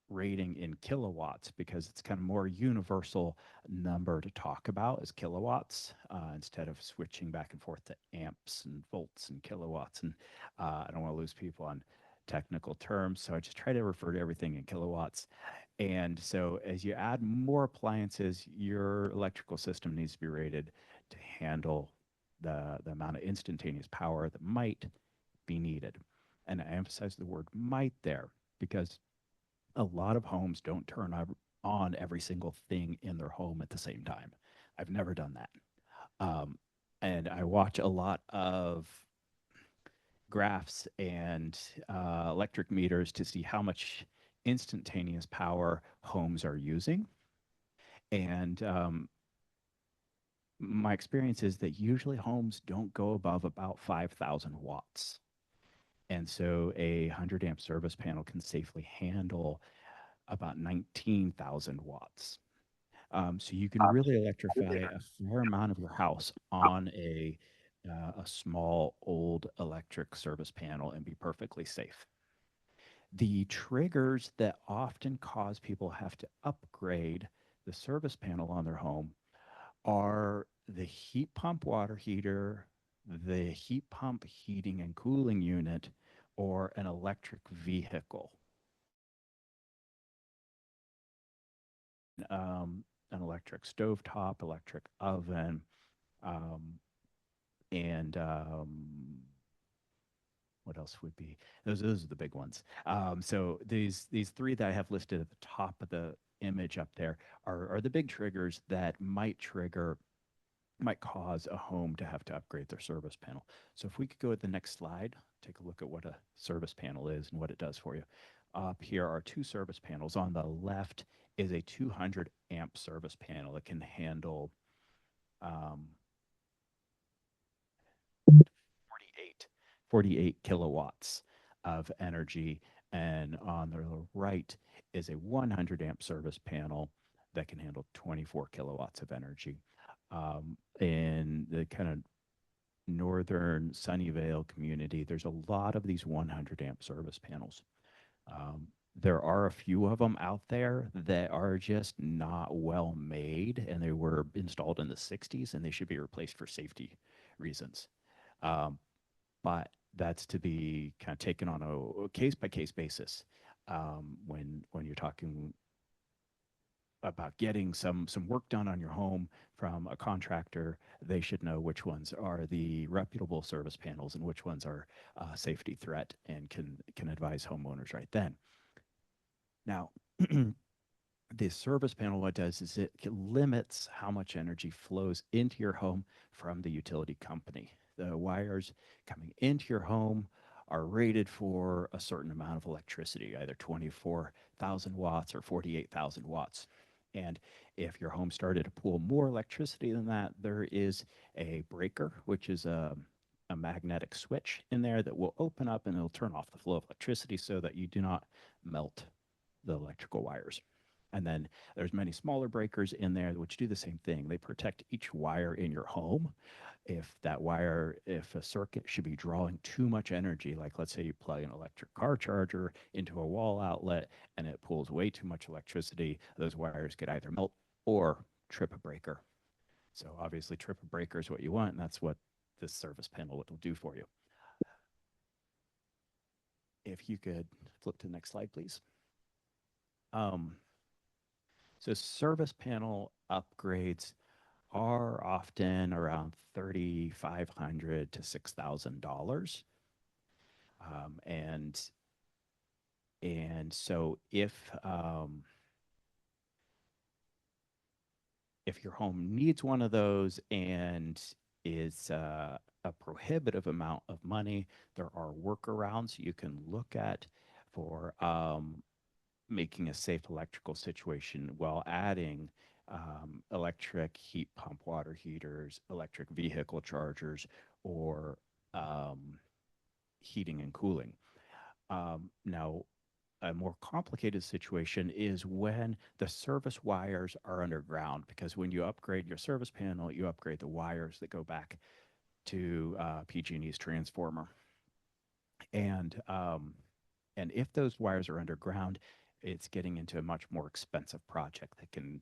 rating in kilowatts because it's kind of more universal number to talk about is kilowatts instead of switching back and forth to amps and volts and kilowatts. And I don't want to lose people on technical terms, so I just try to refer to everything in kilowatts. And so as you add more appliances, your electrical system needs to be rated to handle the amount of instantaneous power that might be needed. And I emphasize the word might there because a lot of homes don't turn on every single thing in their home at the same time. I've never done that. And I watch a lot of graphs and electric meters to see how much instantaneous power homes are using. And my experience is that usually homes don't go above about 5,000 watts. And so a 100 amp service panel can safely handle about 19,000 watts. So you can really electrify a fair amount of your house on a small old electric service panel and be perfectly safe. The triggers that often cause people have to upgrade the service panel on their home are the heat pump water heater, the heat pump heating and cooling unit, or an electric vehicle. An electric stovetop, electric oven, and what else would be? Those are the big ones. So these three that I have listed at the top of the image up there are the big triggers that might cause a home to have to upgrade their service panel. So if we could go to the next slide, take a look at what a service panel is and what it does for you. Up here are two service panels. On the left is a 200 amp service panel that can handle 48 kilowatts of energy. And on the right is a 100 amp service panel that can handle 24 kilowatts of energy. And the kind of northern Sunnyvale community, there's a lot of these 100 amp service panels. There are a few of them out there that are just not well made, and they were installed in the 60s, and they should be replaced for safety reasons. But that's to be kind of taken on a case by case basis. When you're talking about getting some work done on your home from a contractor, they should know which ones are the reputable service panels and which ones are a safety threat, and can advise homeowners right then. Now, the service panel, what it does is it limits how much energy flows into your home from the utility company. The wires coming into your home are rated for a certain amount of electricity, either 24,000 watts or 48,000 watts. And if your home started to pull more electricity than that, there is a breaker, which is a magnetic switch in there that will open up and it'll turn off the flow of electricity so that you do not melt the electrical wires. And then there's many smaller breakers in there which do the same thing. They protect each wire in your home. If a circuit should be drawing too much energy, like let's say you plug an electric car charger into a wall outlet and it pulls way too much electricity, those wires could either melt or trip a breaker. So obviously trip a breaker is what you want, and that's what this service panel will do for you. If you could flip to the next slide, please. So service panel upgrades are often around $3,500 to $6,000, and so if your home needs one of those and is a prohibitive amount of money, there are workarounds you can look at for making a safe electrical situation while adding electric heat pump water heaters, electric vehicle chargers, or heating and cooling. Now, a more complicated situation is when the service wires are underground, because when you upgrade your service panel, you upgrade the wires that go back to PG&E's transformer. And if those wires are underground, it's getting into a much more expensive project that can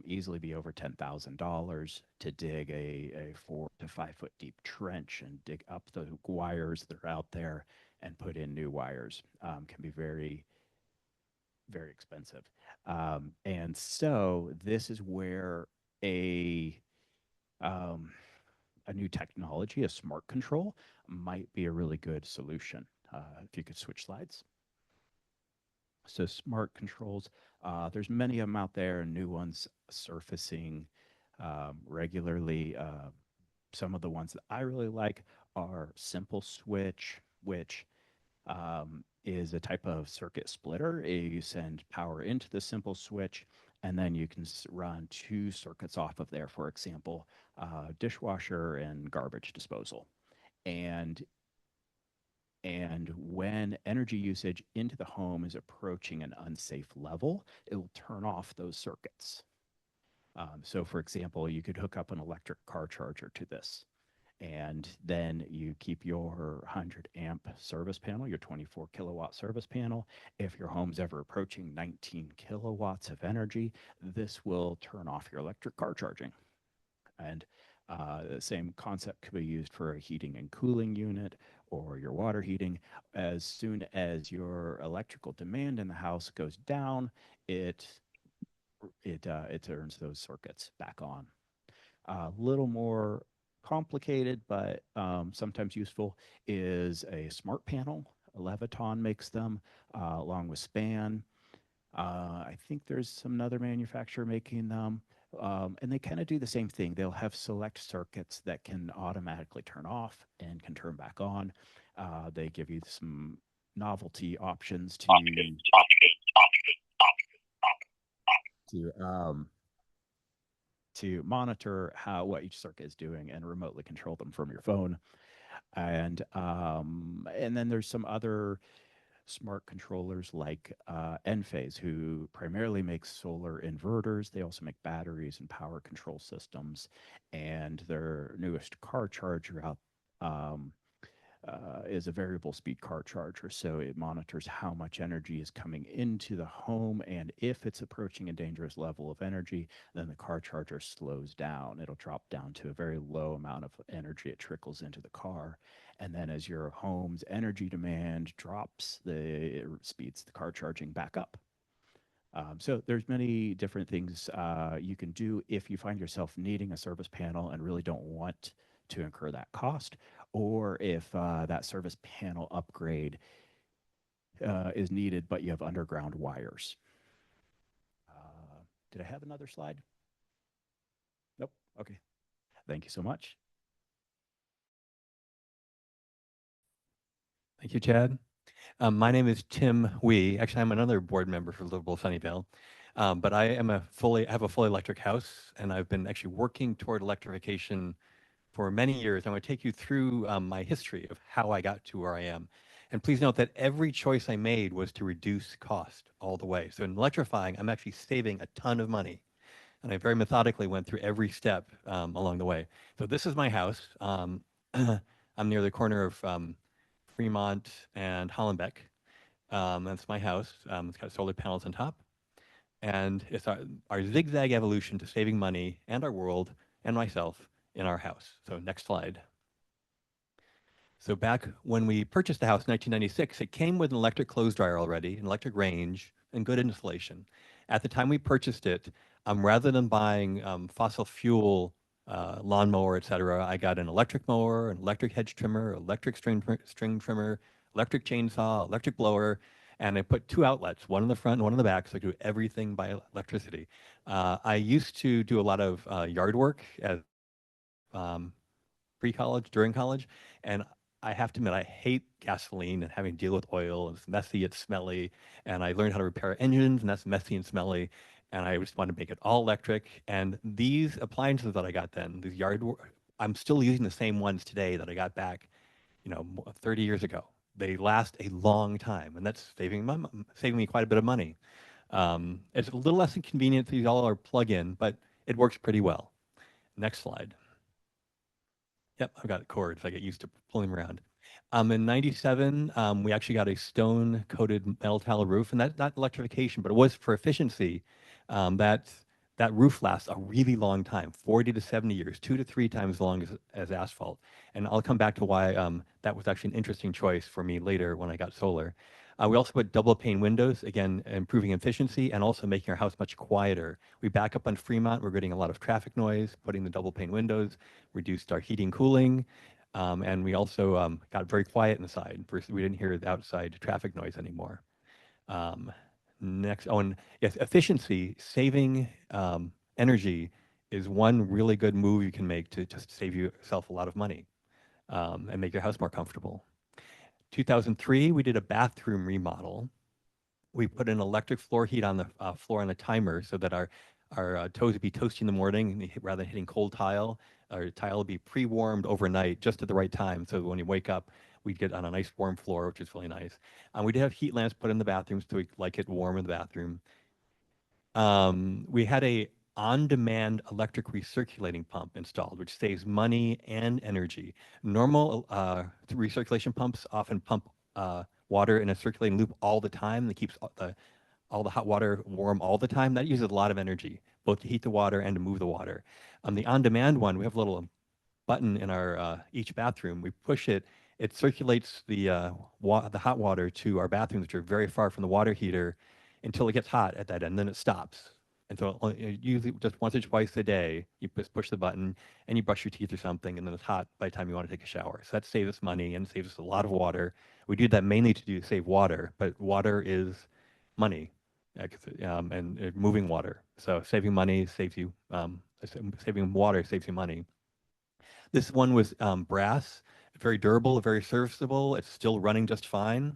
easily be over $10,000 to dig a 4 to 5 foot deep trench and dig up the wires that are out there and put in new wires. Can be very, very expensive. And so this is where a new technology, a smart control, might be a really good solution. If you could switch slides. So smart controls, there's many of them out there, and new ones surfacing regularly. Some of the ones that I really like are Simple Switch, which is a type of circuit splitter. You send power into the Simple Switch, and then you can run 2 circuits off of there, for example, dishwasher and garbage disposal. And when energy usage into the home is approaching an unsafe level, it will turn off those circuits. So for example, you could hook up an electric car charger to this, and then you keep your 100 amp service panel, your 24 kilowatt service panel. If your home's ever approaching 19 kilowatts of energy, this will turn off your electric car charging. And the same concept could be used for a heating and cooling unit or your water heating. As soon as your electrical demand in the house goes down, it turns those circuits back on. A little more complicated, but sometimes useful, is a smart panel. Leviton makes them, along with Span. I think there's some other manufacturer making them. And they kind of do the same thing. They'll have select circuits that can automatically turn off and can turn back on. They give you some novelty options to monitor what each circuit is doing and remotely control them from your phone. And then there's some other smart controllers like Enphase, who primarily makes solar inverters. They also make batteries and power control systems. And their newest car charger out um, is a variable speed car charger. So it monitors how much energy is coming into the home. And if it's approaching a dangerous level of energy, then the car charger slows down. It'll drop down to a very low amount of energy. It trickles into the car. And then as your home's energy demand drops, it speeds the car charging back up. So there's many different things you can do if you find yourself needing a service panel and really don't want to incur that cost, or if that service panel upgrade is needed, but you have underground wires. Did I have another slide? Nope. Okay. Thank you so much. Thank you, Chad. My name is Tim Wee. Actually, I'm another board member for Livable Sunnyvale. But I have a fully electric house, and I've been actually working toward electrification for many years. I'm going to take you through my history of how I got to where I am. And please note that every choice I made was to reduce cost all the way. So in electrifying, I'm actually saving a ton of money. And I very methodically went through every step along the way. So this is my house. I'm near the corner of Fremont and Hollenbeck. That's my house. It's got solar panels on top. And it's our zigzag evolution to saving money and our world and myself in our house. So next slide. So back when we purchased the house in 1996, it came with an electric clothes dryer already, an electric range, and good insulation. At the time we purchased it, rather than buying fossil fuel lawnmower, et cetera, I got an electric mower, an electric hedge trimmer, electric string trimmer, electric chainsaw, electric blower, and I put 2 outlets, one in the front and one in the back, so I do everything by electricity. I used to do a lot of yard work as pre-college, during college, and I have to admit, I hate gasoline and having to deal with oil. It's messy, it's smelly, and I learned how to repair engines, and that's messy and smelly, and I just wanted to make it all electric. And these appliances that I got then, these I'm still using the same ones today that I got back, 30 years ago. They last a long time, and that's saving me quite a bit of money. It's a little less inconvenient. These all are plug-in, but it works pretty well. Next slide. Yep, I've got cords. I get used to pulling them around. In 97, we actually got a stone-coated metal tile roof, and that's not electrification, but it was for efficiency. That roof lasts a really long time, 40 to 70 years, 2 to 3 times as long as asphalt. And I'll come back to why that was actually an interesting choice for me later when I got solar. We also put double pane windows, again, improving efficiency and also making our house much quieter. We back up on Fremont. We're getting a lot of traffic noise. Putting the double pane windows reduced our heating, cooling, and we also got very quiet inside. We didn't hear the outside traffic noise anymore. Next, and yes, efficiency, saving energy is one really good move you can make to just save yourself a lot of money and make your house more comfortable. 2003, we did a bathroom remodel. We put an electric floor heat on the floor on a timer so that our toes would be toasty in the morning rather than hitting cold tile. Our tile would be pre-warmed overnight just at the right time. So when you wake up, we'd get on a nice warm floor, which is really nice. We did have heat lamps put in the bathrooms so we like it warm in the bathroom. We had a on-demand electric recirculating pump installed, which saves money and energy. Normal recirculation pumps often pump water in a circulating loop all the time. That keeps all the hot water warm all the time. That uses a lot of energy, both to heat the water and to move the water. The on-demand one, we have a little button in our each bathroom. We push it. It circulates the hot water to our bathrooms, which are very far from the water heater, until it gets hot at that end. Then it stops. And so usually just once or twice a day, you just push the button and you brush your teeth or something, and then it's hot by the time you want to take a shower. So that saves us money and saves us a lot of water. We do that mainly to save water, but water is money, and moving water. So saving money saves you, saving water saves you money. This one was brass, very durable, very serviceable. It's still running just fine.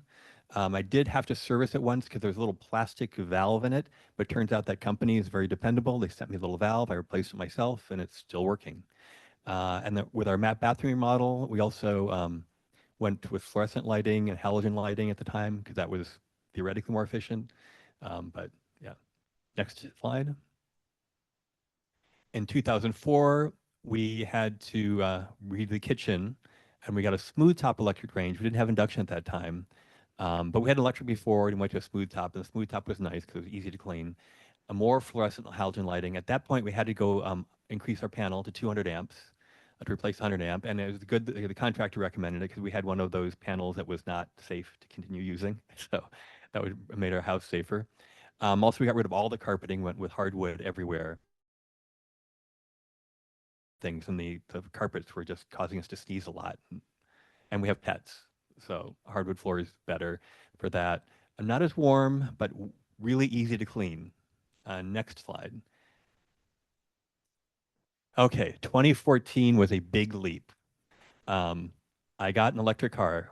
I did have to service it once because there's a little plastic valve in it, but it turns out that company is very dependable. They sent me a little valve. I replaced it myself, and it's still working. And with our bathroom remodel, we also went with fluorescent lighting and halogen lighting at the time because that was theoretically more efficient. But yeah, next slide. In 2004, we had to redo the kitchen, and we got a smooth top electric range. We didn't have induction at that time, but we had electric before and went to a smooth top, and the smooth top was nice because it was easy to clean. A more fluorescent halogen lighting. At that point, we had to go increase our panel to 200 amps to replace 100 amp, and it was good. The contractor recommended it because we had one of those panels that was not safe to continue using, so that would made our house safer. Also, we got rid of all the carpeting, went with hardwood everywhere. Things, and the carpets were just causing us to sneeze a lot, and we have pets, so hardwood floor is better for that. Not as warm, but really easy to clean. Next slide. Okay, 2014 was a big leap. I got an electric car.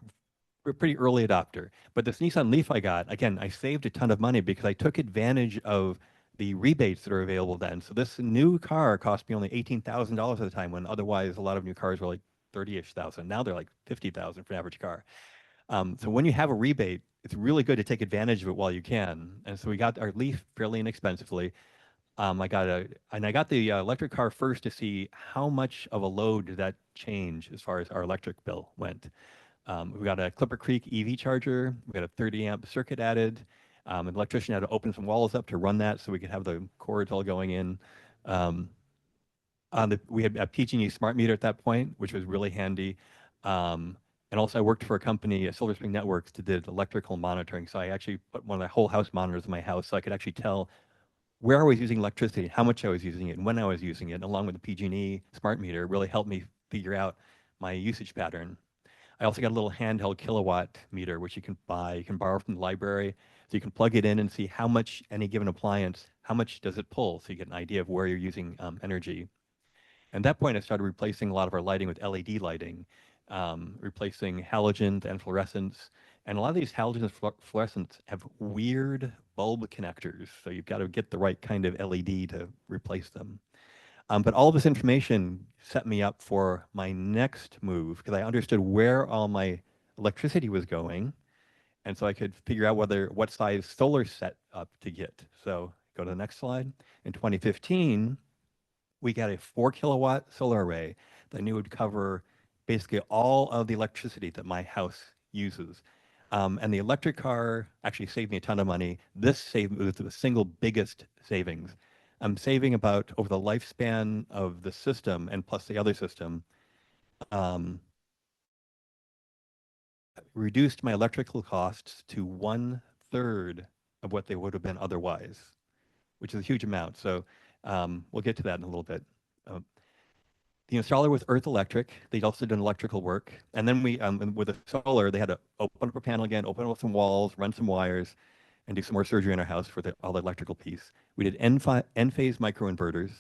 We're a pretty early adopter, but this Nissan Leaf I got, again, I saved a ton of money because I took advantage of the rebates that are available then. So this new car cost me only $18,000 at the time, when otherwise a lot of new cars were like 30-ish thousand. Now they're like 50,000 for an average car. So when you have a rebate, it's really good to take advantage of it while you can. And so we got our Leaf fairly inexpensively. I got the electric car first to see how much of a load did that change as far as our electric bill went. We got a Clipper Creek EV charger. We got a 30 amp circuit added. An electrician had to open some walls up to run that so we could have the cords all going in. We had a PG&E smart meter at that point, which was really handy. And also I worked for a company, Silver Spring Networks, that did electrical monitoring. So I actually put one of the whole house monitors in my house so I could actually tell where I was using electricity, how much I was using it, and when I was using it, along with the PG&E smart meter. Really helped me figure out my usage pattern. I also got a little handheld kilowatt meter, which you can buy. You can borrow from the library. So you can plug it in and see how much any given appliance, how much does it pull, so you get an idea of where you're using energy. At that point, I started replacing a lot of our lighting with LED lighting, replacing halogens and fluorescents. And a lot of these halogens and fluorescents have weird bulb connectors, so you've got to get the right kind of LED to replace them. But all this information set me up for my next move because I understood where all my electricity was going, and so I could figure out what size solar set up to get. So go to the next slide. In 2015, we got a 4 kilowatt solar array that I knew would cover basically all of the electricity that my house uses. And the electric car actually saved me a ton of money. This was the single biggest savings. I'm saving about, over the lifespan of the system and plus the other system, reduced my electrical costs to 1/3 of what they would have been otherwise, which is a huge amount. So we'll get to that in a little bit. The installer was Earth Electric. They'd also done electrical work. And then we, with the solar, they had to open up a panel again, open up some walls, run some wires, and do some more surgery in our house for all the electrical piece. We did N-phase microinverters,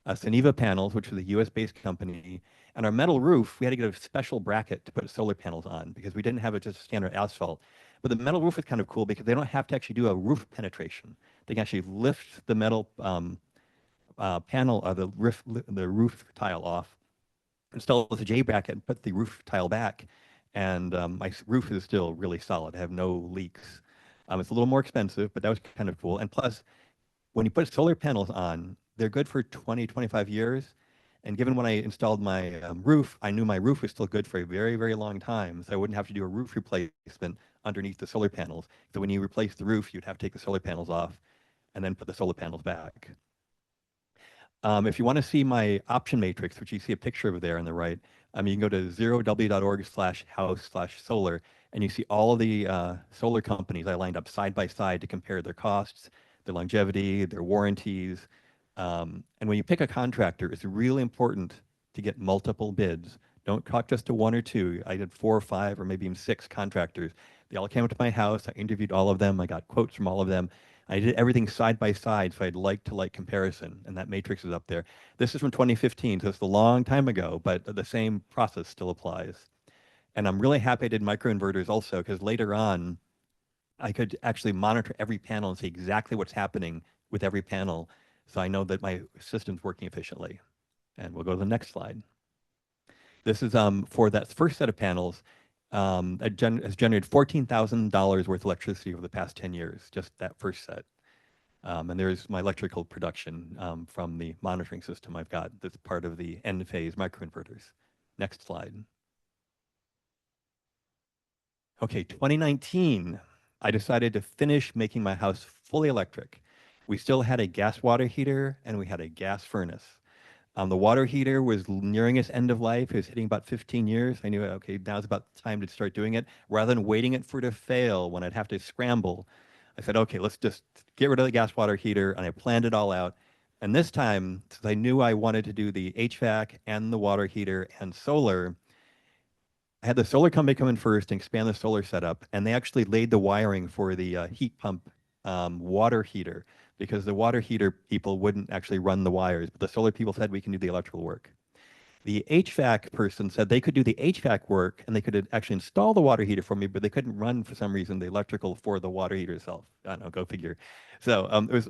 Suniva panels, which was a US-based company, and our metal roof, we had to get a special bracket to put solar panels on because we didn't have it just standard asphalt. But the metal roof is kind of cool because they don't have to actually do a roof penetration. They can actually lift the metal panel of the roof tile off, install the J bracket, and put the roof tile back. And my roof is still really solid. I have no leaks. It's a little more expensive, but that was kind of cool. And plus, when you put solar panels on, they're good for 20, 25 years. And given when I installed my roof, I knew my roof was still good for a very, very long time. So I wouldn't have to do a roof replacement underneath the solar panels. So when you replace the roof, you'd have to take the solar panels off and then put the solar panels back. If you want to see my option matrix, which you see a picture of there on the right, you can go to zerow.org/house/solar, and you see all of the solar companies I lined up side by side to compare their costs, their longevity, their warranties. And when you pick a contractor, it's really important to get multiple bids. Don't talk just to one or two. I did 4 or 5 or maybe even 6 contractors. They all came up to my house. I interviewed all of them. I got quotes from all of them. I did everything side by side, so I had like-to-like comparison, and that matrix is up there. This is from 2015, so it's a long time ago, but the same process still applies. And I'm really happy I did microinverters also, because later on, I could actually monitor every panel and see exactly what's happening with every panel, so I know that my system's working efficiently. And we'll go to the next slide. This is for that first set of panels. has generated $14,000 worth of electricity over the past 10 years, just that first set. And there's my electrical production from the monitoring system I've got that's part of the end phase microinverters. Next slide. Okay, 2019, I decided to finish making my house fully electric. We still had a gas water heater and we had a gas furnace. The water heater was nearing its end of life. It was hitting about 15 years. I knew, okay, now's about the time to start doing it. Rather than waiting it for it to fail when I'd have to scramble, I said, okay, let's just get rid of the gas water heater. And I planned it all out. And this time, since I knew I wanted to do the HVAC and the water heater and solar, I had the solar company come in first and expand the solar setup. And they actually laid the wiring for the heat pump water heater, because the water heater people wouldn't actually run the wires, but the solar people said we can do the electrical work. The HVAC person said they could do the HVAC work and they could actually install the water heater for me, but they couldn't run for some reason the electrical for the water heater itself. I don't know, go figure. So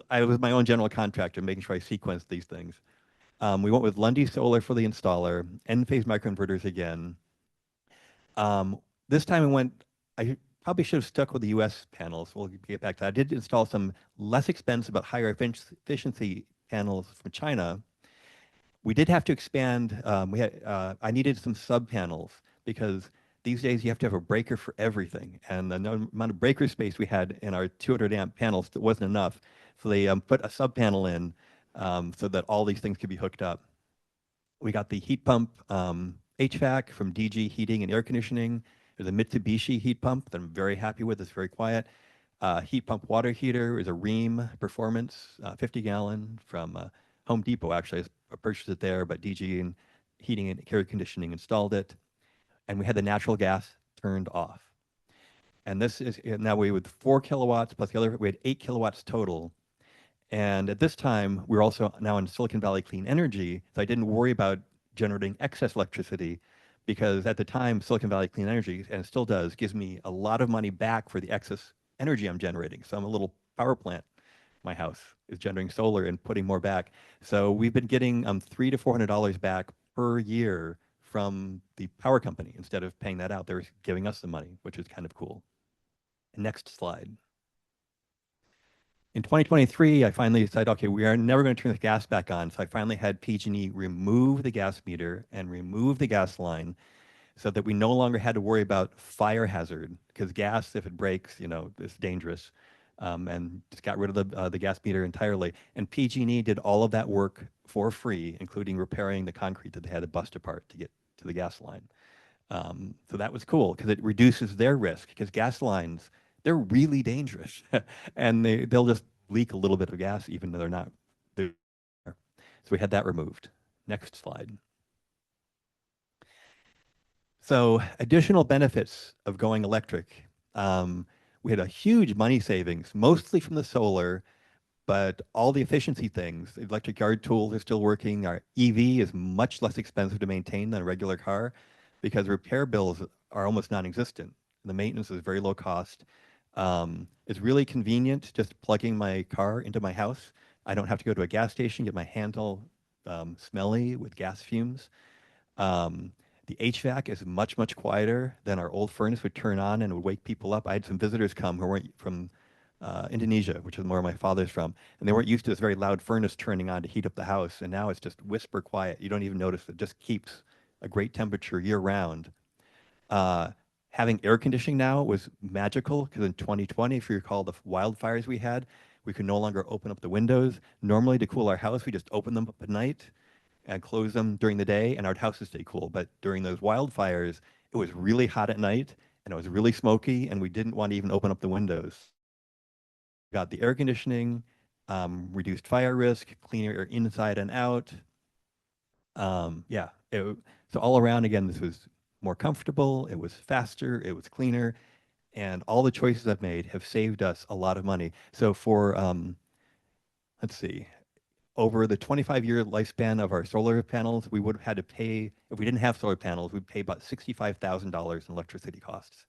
I was my own general contractor, making sure I sequenced these things. We went with Lundy Solar for the installer, Enphase microinverters again. This time I probably should have stuck with the US panels. We'll get back to that. I did install some less expensive but higher efficiency panels from China. We did have to expand. I needed some sub panels because these days you have to have a breaker for everything. And the amount of breaker space we had in our 200 amp panels wasn't enough. So they put a sub panel in so that all these things could be hooked up. We got the heat pump HVAC from DG Heating and Air Conditioning. There's a Mitsubishi heat pump that I'm very happy with. It's very quiet. Heat pump water heater is a Rheem Performance 50-gallon from Home Depot, actually. I purchased it there, but DG and Heating and Air Conditioning installed it. And we had the natural gas turned off. And this is now we with 4 kilowatts plus the other, we had 8 kilowatts total. And at this time, we're also now in Silicon Valley Clean Energy, so I didn't worry about generating excess electricity, because at the time, Silicon Valley Clean Energy, and it still does, gives me a lot of money back for the excess energy I'm generating. So I'm a little power plant. My house is generating solar and putting more back. So we've been getting $300 to $400 back per year from the power company. Instead of paying that out, they're giving us the money, which is kind of cool. Next slide. In 2023, I finally decided, okay, we are never going to turn the gas back on. So I finally had PG&E remove the gas meter and remove the gas line so that we no longer had to worry about fire hazard, because gas, if it breaks, it's dangerous. And just got rid of the gas meter entirely. And PG&E did all of that work for free, including repairing the concrete that they had to bust apart to get to the gas line. So that was cool because it reduces their risk, because gas lines, they're really dangerous. And they'll just leak a little bit of gas even though they're not there. So we had that removed. Next slide. So additional benefits of going electric. We had a huge money savings, mostly from the solar, but all the efficiency things, the electric yard tools are still working. Our EV is much less expensive to maintain than a regular car because repair bills are almost non-existent. The maintenance is very low cost. It's really convenient just plugging my car into my house. I don't have to go to a gas station, get my hands all smelly with gas fumes. The HVAC is much, much quieter than our old furnace would turn on and would wake people up. I had some visitors come who weren't from Indonesia, which is where my father's from, and they weren't used to this very loud furnace turning on to heat up the house, and now it's just whisper quiet. You don't even notice. It just keeps a great temperature year-round. Having air conditioning now was magical, because in 2020, if you recall the wildfires we had, we could no longer open up the windows. Normally, to cool our house, we just open them up at night and close them during the day, and our house would stay cool. But during those wildfires, it was really hot at night, and it was really smoky, and we didn't want to even open up the windows. Got the air conditioning, reduced fire risk, cleaner air inside and out. So all around, again, this was more comfortable, it was faster, it was cleaner, and all the choices I've made have saved us a lot of money. So for, let's see, over the 25-year lifespan of our solar panels, we would have had to pay, if we didn't have solar panels, we'd pay about $65,000 in electricity costs.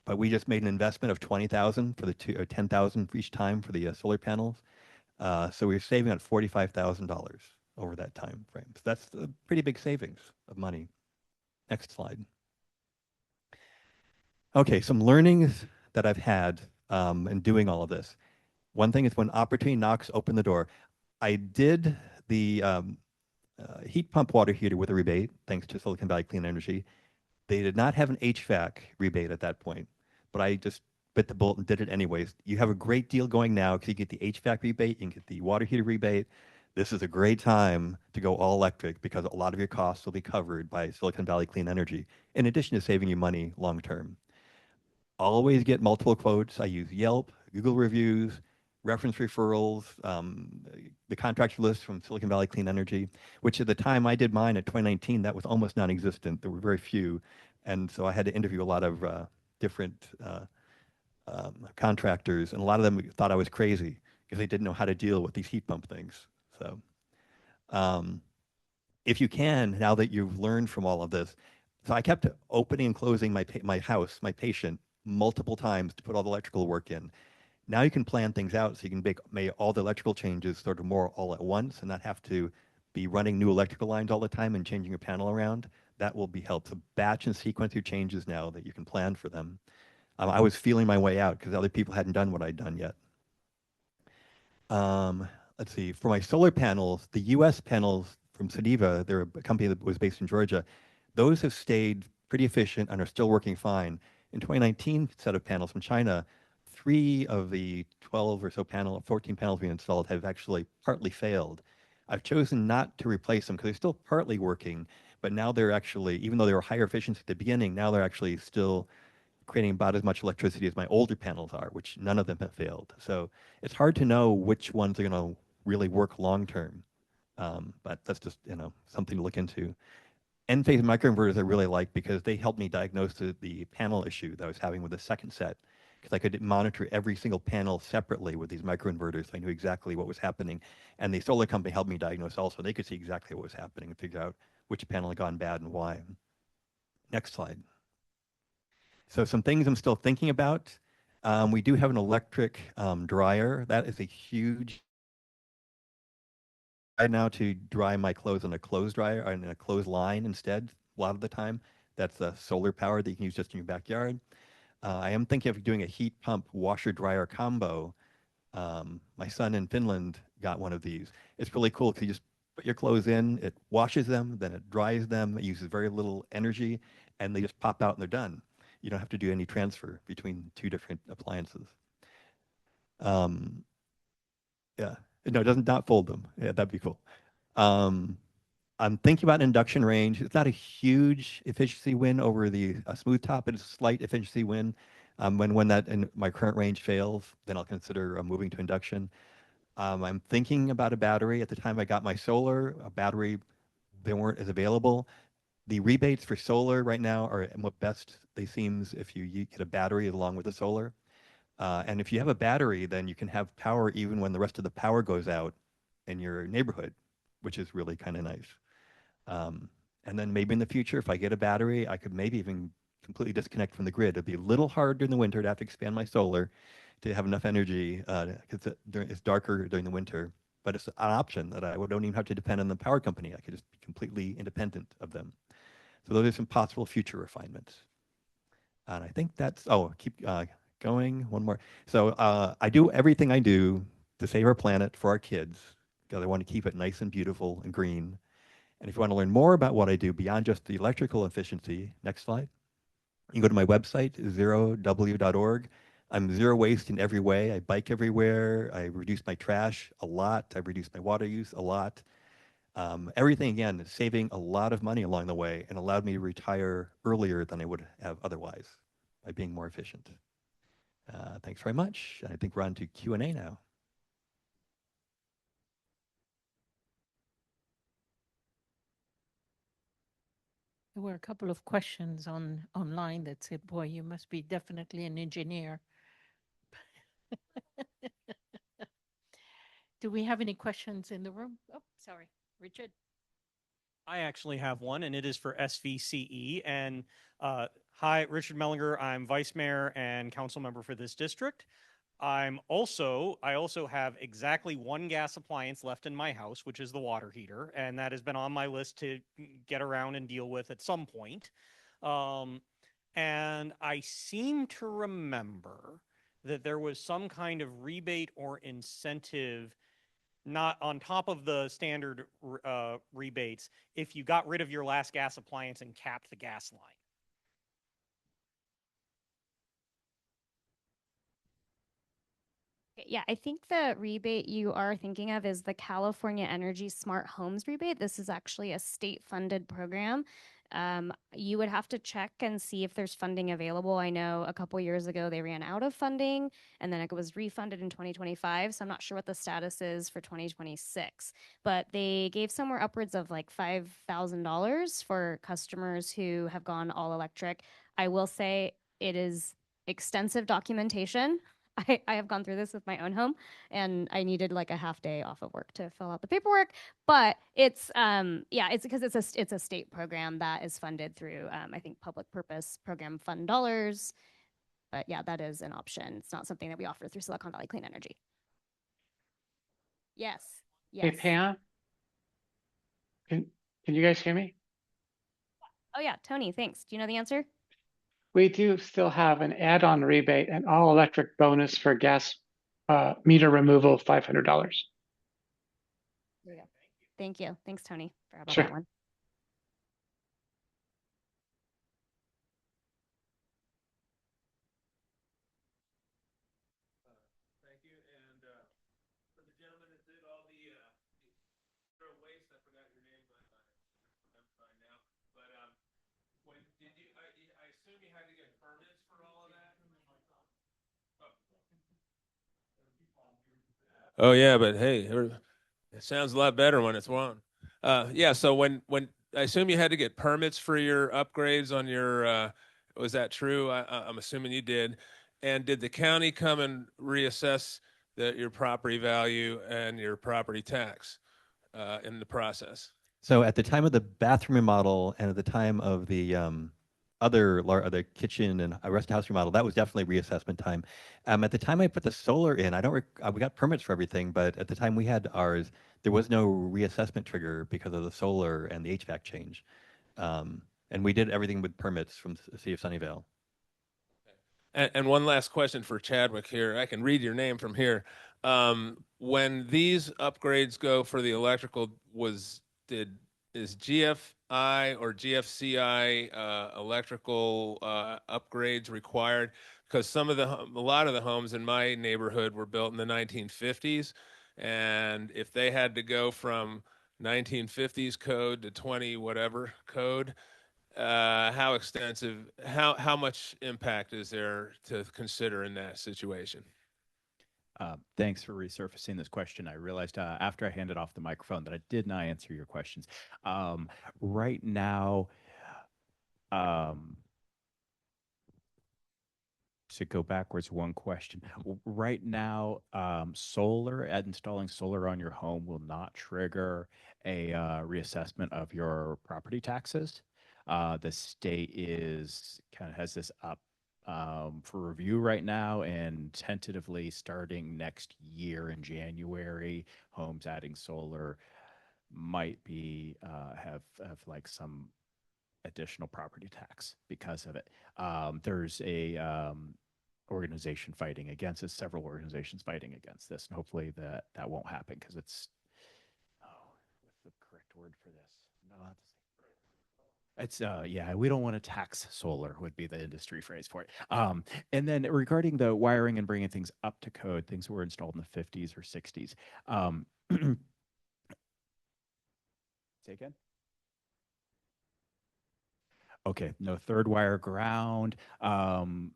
But we just made an investment of $20,000 for the $10,000 for each time for the solar panels. So we were saving on $45,000 over that time frame. So that's a pretty big savings of money. Next slide. Okay, some learnings that I've had in doing all of this. One thing is when opportunity knocks, open the door. I did the heat pump water heater with a rebate, thanks to Silicon Valley Clean Energy. They did not have an HVAC rebate at that point, but I just bit the bullet and did it anyways. You have a great deal going now because you get the HVAC rebate, you can get the water heater rebate. This is a great time to go all electric because a lot of your costs will be covered by Silicon Valley Clean Energy, in addition to saving you money long term. Always get multiple quotes. I use Yelp, Google reviews, reference referrals, the contractor list from Silicon Valley Clean Energy, which at the time I did mine at 2019, that was almost non-existent. There were very few. And so I had to interview a lot of different contractors, and a lot of them thought I was crazy because they didn't know how to deal with these heat pump things. So um, if you can, now that you've learned from all of this, so I kept opening and closing my house, my patient, multiple times to put all the electrical work in. Now you can plan things out so you can make all the electrical changes sort of more all at once and not have to be running new electrical lines all the time and changing your panel around. That will be helped. So batch and sequence your changes now that you can plan for them. I was feeling my way out because other people hadn't done what I'd done yet. Um, let's see, for my solar panels, the US panels from Sediva, they're a company that was based in Georgia, those have stayed pretty efficient and are still working fine. In 2019 set of panels from China, 3 of the 12 or so 14 panels we installed have actually partly failed. I've chosen not to replace them because they're still partly working, but now they're actually, even though they were higher efficiency at the beginning, now they're actually still creating about as much electricity as my older panels are, which none of them have failed. So it's hard to know which ones are going to really work long term. But that's just something to look into. N-phase microinverters I really like because they helped me diagnose the panel issue that I was having with the second set, because I could monitor every single panel separately with these microinverters. So I knew exactly what was happening. And the solar company helped me diagnose also. They could see exactly what was happening and figure out which panel had gone bad and why. Next slide. So some things I'm still thinking about. We do have an electric dryer. That is a huge now to dry my clothes on a clothes dryer or in a clothes line instead. A lot of the time, that's solar power that you can use just in your backyard. I am thinking of doing a heat pump washer dryer combo. My son in Finland got one of these. It's really cool because you just put your clothes in, it washes them, then it dries them. It uses very little energy, and they just pop out and they're done. You don't have to do any transfer between 2 different appliances. Yeah, no, it doesn't not fold them. Yeah, that'd be cool. Um, I'm thinking about induction range. It's not a huge efficiency win over the smooth top, but it's a slight efficiency win. When that in my current range fails, then I'll consider moving to induction. I'm thinking about a battery. At the time I got my solar, a battery, they weren't as available. The rebates for solar right now are what best they seems if you get a battery along with the solar. And if you have a battery, then you can have power even when the rest of the power goes out in your neighborhood, which is really kind of nice. And then maybe in the future, if I get a battery, I could maybe even completely disconnect from the grid. It'd be a little hard in the winter to have to expand my solar to have enough energy because it's darker during the winter. But it's an option that I don't even have to depend on the power company. I could just be completely independent of them. So those are some possible future refinements. And I think that's, keep going, one more. So I do everything I do to save our planet for our kids because I want to keep it nice and beautiful and green. And if you want to learn more about what I do beyond just the electrical efficiency, next slide, you can go to my website, zerow.org. I'm zero waste in every way. I bike everywhere. I reduce my trash a lot. I reduce my water use a lot. Everything, again, is saving a lot of money along the way and allowed me to retire earlier than I would have otherwise by being more efficient. Thanks very much. I think we're on to Q&A now. There were a couple of questions online that said, boy, you must be definitely an engineer. Do we have any questions in the room? Oh, sorry, Richard. I actually have one, and it is for SVCE. And hi, Richard Mellinger. I'm vice mayor and council member for this district. I also have exactly 1 gas appliance left in my house, which is the water heater, and that has been on my list to get around and deal with at some point. And I seem to remember that there was some kind of rebate or incentive, not on top of the standard rebates, if you got rid of your last gas appliance and capped the gas line. Yeah, I think the rebate you are thinking of is the California Energy Smart Homes rebate. This is actually a state-funded program. You would have to check and see if there's funding available. I know a couple years ago they ran out of funding and then it was refunded in 2025. So I'm not sure what the status is for 2026, but they gave somewhere upwards of like $5,000 for customers who have gone all electric. I will say it is extensive documentation. I have gone through this with my own home and I needed like a half day off of work to fill out the paperwork. But it's yeah, it's because it's a state program that is funded through I think public purpose program fund dollars. But yeah, that is an option. It's not something that we offer through Silicon Valley Clean Energy. Yes. Hey, Yes. Pam, can you guys hear me? Oh yeah, Tony, thanks. Do you know the answer? We do still have an add-on rebate and all-electric bonus for gas meter removal of $500. There you go. Thank you. Thanks, Tony, for about Sure. that one. Thank you. And for the gentleman that did all the zero waste, I forgot your name, but I'm fine now. But when did you? I assume you had to get permits for all of that. Oh yeah, but hey, it sounds a lot better when it's one. Yeah. So when I assume you had to get permits for your upgrades on your. Was that true? I'm assuming you did. And did the county come and reassess your property value and your property tax in the process? So at the time of the bathroom remodel and at the time of the other kitchen and rest house remodel, that was definitely reassessment time. At the time I put the solar in, I don't we got permits for everything, but at the time we had ours, there was no reassessment trigger because of the solar and the HVAC change. And we did everything with permits from the city of Sunnyvale. And one last question for Chadwick here. I can read your name from here. When these upgrades go for the electrical, is GFI or GFCI electrical upgrades required? Because a lot of the homes in my neighborhood were built in the 1950s, and if they had to go from 1950s code to 20 whatever code, how extensive, how much impact is there to consider in that situation? Thanks for resurfacing this question. I realized after I handed off the microphone that I did not answer your questions. Right now, to go backwards one question. Right now, installing solar on your home will not trigger a reassessment of your property taxes. The state has this up for review right now, and tentatively starting next year in January, homes adding solar might be have like some additional property tax because of it. There's a organization fighting against this, several organizations fighting against this, and hopefully that won't happen because it's what's the correct word for this? No, it's yeah, we don't want to tax solar would be the industry phrase for it. And then regarding the wiring and bringing things up to code, things were installed in the 50s or 60s. Say again? Okay, no third wire ground, knob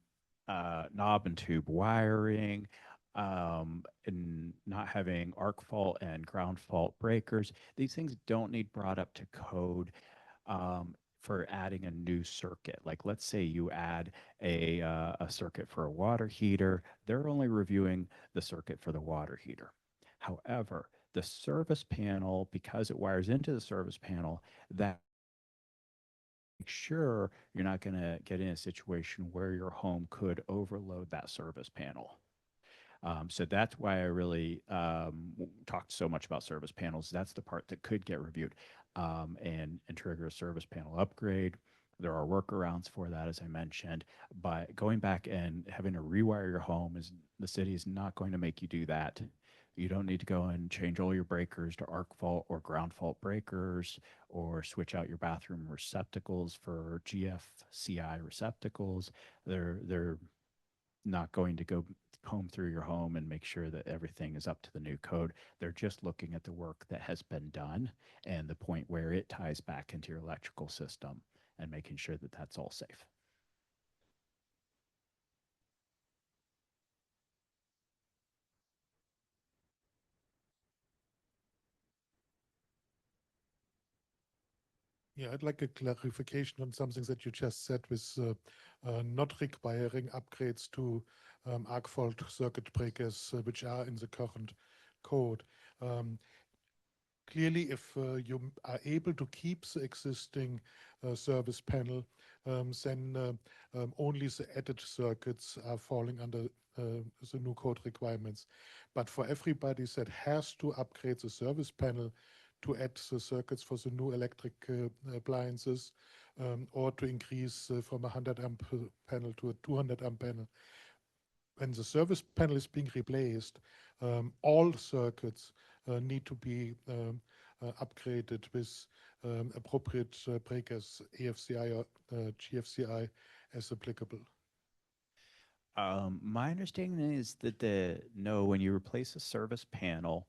and tube wiring, and not having arc fault and ground fault breakers. These things don't need brought up to code for adding a new circuit. Like let's say you add a circuit for a water heater, they're only reviewing the circuit for the water heater. However, the service panel, because it wires into the service panel, that make sure you're not going to get in a situation where your home could overload that service panel. So that's why I really talked so much about service panels. That's the part that could get reviewed and trigger a service panel upgrade. There are workarounds for that, as I mentioned, but going back and having to rewire your home is the city is not going to make you do that. You don't need to go and change all your breakers to arc fault or ground fault breakers, or switch out your bathroom receptacles for GFCI receptacles. They're not going to go comb through your home and make sure that everything is up to the new code. They're just looking at the work that has been done and the point where it ties back into your electrical system and making sure that that's all safe. Yeah, I'd like a clarification on something that you just said with not requiring upgrades to arc fault circuit breakers, which are in the current code. Clearly, if you are able to keep the existing service panel, then only the added circuits are falling under the new code requirements. But for everybody that has to upgrade the service panel to add the circuits for the new electric appliances, or to increase from a 100 amp panel to a 200 amp panel, when the service panel is being replaced, all circuits need to be upgraded with appropriate breakers, AFCI or GFCI as applicable. My understanding is that when you replace a service panel,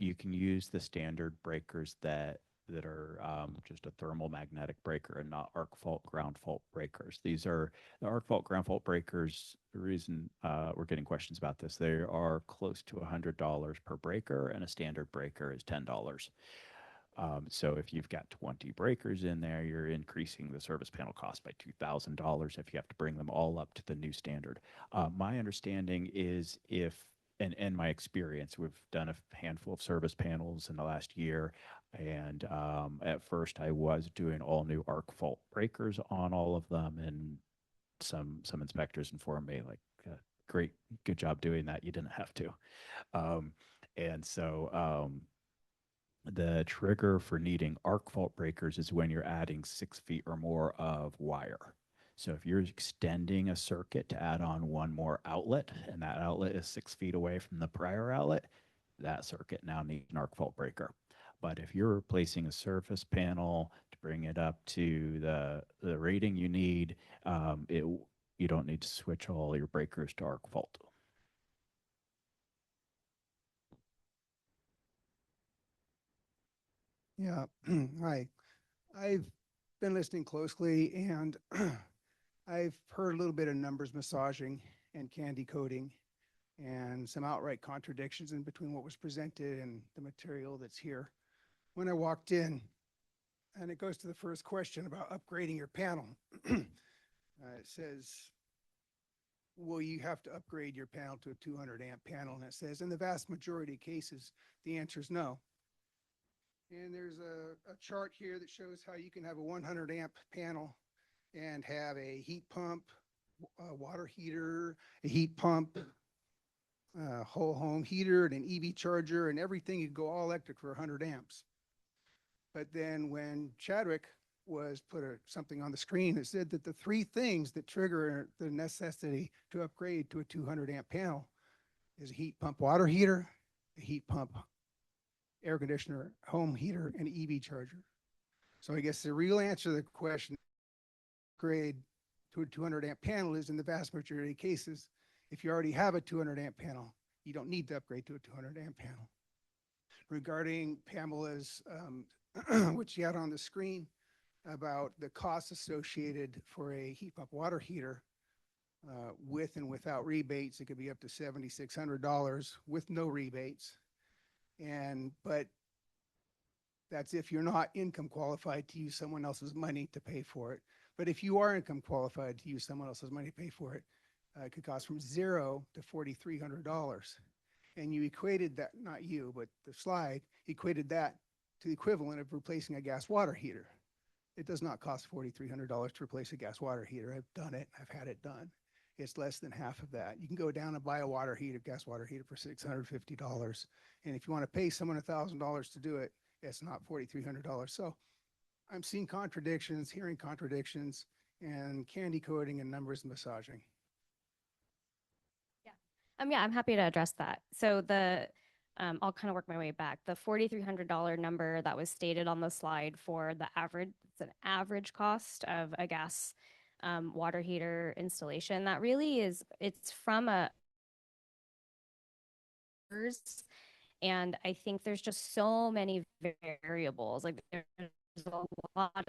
you can use the standard breakers that are just a thermal magnetic breaker and not arc fault ground fault breakers. These are the arc fault ground fault breakers. The reason we're getting questions about this, they are close to $100 per breaker, and a standard breaker is $10. So if you've got 20 breakers in there, you're increasing the service panel cost by $2,000 if you have to bring them all up to the new standard. My understanding is and my experience, we've done a handful of service panels in the last year. And at first I was doing all new arc fault breakers on all of them. And some inspectors informed me, like, good job doing that. You didn't have to. The trigger for needing arc fault breakers is when you're adding 6 feet or more of wire. So if you're extending a circuit to add on one more outlet, and that outlet is 6 feet away from the prior outlet, that circuit now needs an arc fault breaker. But if you're replacing a surface panel to bring it up to the rating you need, you don't need to switch all your breakers to arc fault. Yeah, hi. I've been listening closely, and I've heard a little bit of numbers massaging and candy coating and some outright contradictions in between what was presented and the material that's here. When I walked in, and it goes to the first question about upgrading your panel, it says, well, you have to upgrade your panel to a 200 amp panel. And it says, in the vast majority of cases, the answer is no. And there's a chart here that shows how you can have a 100 amp panel and have a heat pump, a water heater, a heat pump, a whole home heater, and an EV charger, and everything. You go all electric for 100 amps. But then when Chadwick put something on the screen that said that the 3 things that trigger the necessity to upgrade to a 200 amp panel is a heat pump water heater, a heat pump air conditioner, home heater, and EV charger. So I guess the real answer to the question, upgrade to a 200 amp panel, is in the vast majority of cases, if you already have a 200 amp panel, you don't need to upgrade to a 200 amp panel. Regarding Pamela's, which she had on the screen, about the costs associated for a heat pump water heater, with and without rebates, it could be up to $7,600 with no rebates. But that's if you're not income qualified to use someone else's money to pay for it. But if you are income qualified to use someone else's money to pay for it, it could cost from $0 to $4,300. And you equated that, not you, but the slide equated that to the equivalent of replacing a gas water heater. It does not cost $4,300 to replace a gas water heater. I've done it. I've had it done. It's less than half of that. You can go down and buy a water heater, gas water heater, for $650. And if you want to pay someone $1,000 to do it, it's not $4,300. So I'm seeing contradictions, hearing contradictions, and candy coating and numbers massaging. Yeah, I'm happy to address that. So I'll kind of work my way back. The $4,300 number that was stated on the slide for the average, it's an average cost of a gas water heater installation. That really is, it's from and I think there's just so many variables. Like there's a lot of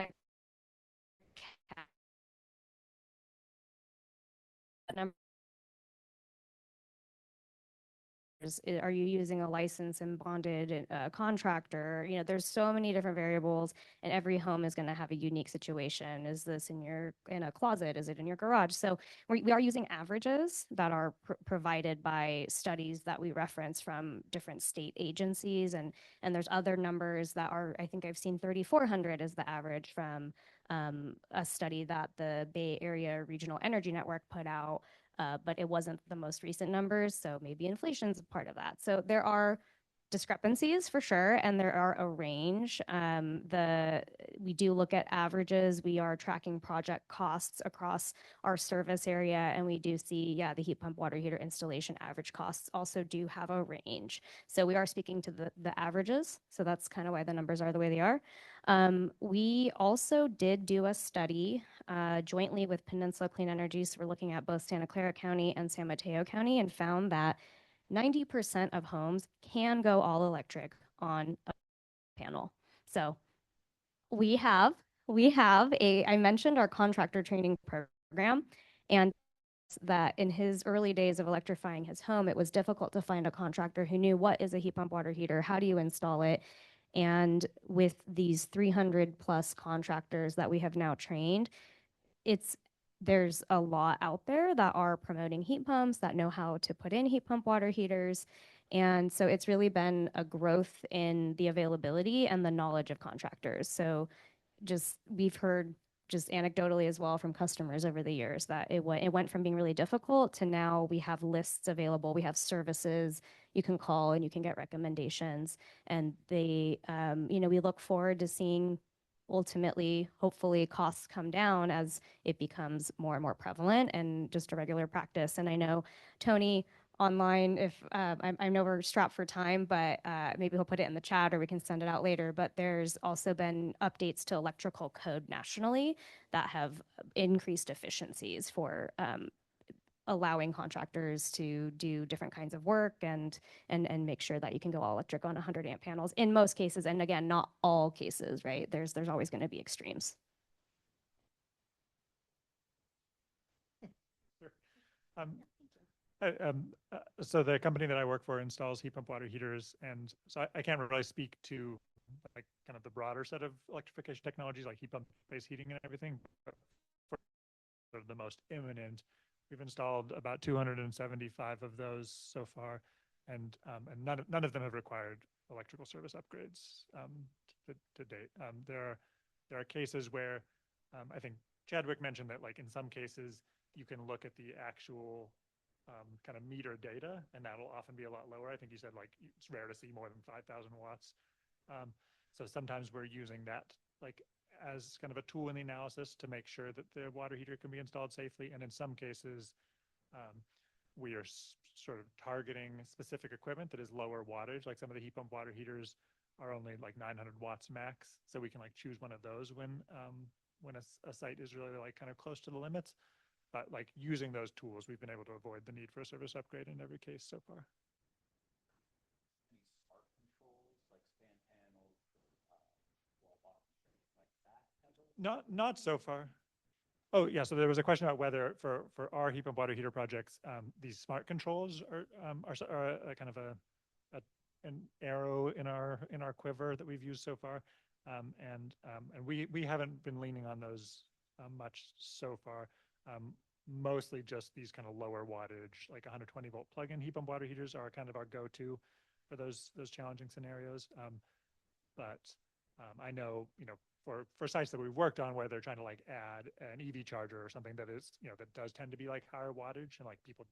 are you using a licensed and bonded contractor? You know, there's so many different variables, and every home is going to have a unique situation. Is this in a closet? Is it in your garage? So we are using averages that are provided by studies that we reference from different state agencies, and there's other numbers that are, I think I've seen 3,400 is the average from a study that the Bay Area Regional Energy Network put out. But it wasn't the most recent numbers, so maybe inflation's a part of that. So there are discrepancies for sure, and there are a range. We do look at averages. We are tracking project costs across our service area, and we do see, yeah, the heat pump water heater installation average costs also do have a range. So we are speaking to the averages, so that's kind of why the numbers are the way they are. We also did do a study jointly with Peninsula Clean Energy, so we're looking at both Santa Clara County and San Mateo County, and found that 90% of homes can go all electric on a panel. So I mentioned our contractor training program, and that in his early days of electrifying his home, it was difficult to find a contractor who knew what is a heat pump water heater, how do you install it? And with these 300 plus contractors that we have now trained, there's a lot out there that are promoting heat pumps, that know how to put in heat pump water heaters. And so it's really been a growth in the availability and the knowledge of contractors. So we've heard just anecdotally as well from customers over the years that it went from being really difficult to now we have lists available, we have services you can call and you can get recommendations. And we look forward to seeing ultimately, hopefully, costs come down as it becomes more and more prevalent and just a regular practice. And I know Tony online, if I know we're strapped for time, but maybe he'll put it in the chat or we can send it out later. But there's also been updates to electrical code nationally that have increased efficiencies for allowing contractors to do different kinds of work and make sure that you can go all electric on 100 amp panels in most cases. And again, not all cases, right? There's always going to be extremes. So the company that I work for installs heat pump water heaters, and so I can't really speak to like kind of the broader set of electrification technologies like heat pump based heating and everything. But for the most imminent, we've installed about 275 of those so far, and none of them have required electrical service upgrades to date. There are cases where I think Chadwick mentioned that like in some cases you can look at the actual kind of meter data, and that'll often be a lot lower. I think you said like it's rare to see more than 5,000 watts. So sometimes we're using that like as kind of a tool in the analysis to make sure that the water heater can be installed safely. And in some cases, we are sort of targeting specific equipment that is lower wattage. Like some of the heat pump water heaters are only like 900 watts max. So we can like choose one of those when a site is really like kind of close to the limits. But like using those tools, we've been able to avoid the need for a service upgrade in every case so far. Not so far. Oh yeah, so there was a question about whether for our heat pump water heater projects, these smart controls are a kind of an arrow in our quiver that we've used so far, and we haven't been leaning on those much so far. Mostly just these kind of lower wattage, like 120 volt plug-in heat pump water heaters are kind of our go-to for those challenging scenarios. But I know, for sites that we've worked on where they're trying to like add an EV charger or something that is, that does tend to be like higher wattage and like people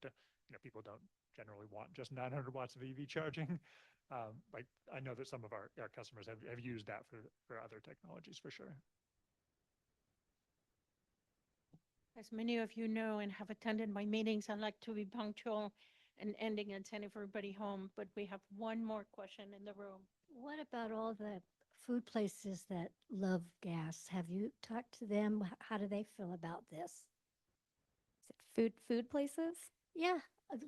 people don't generally want just 900 watts of EV charging. Like I know that some of our customers have used that for other technologies for sure. As many of you know and have attended my meetings, I like to be punctual and ending and sending everybody home, but we have one more question in the room. What about all the food places that love gas? Have you talked to them? How do they feel about this? Is it food places? Yeah,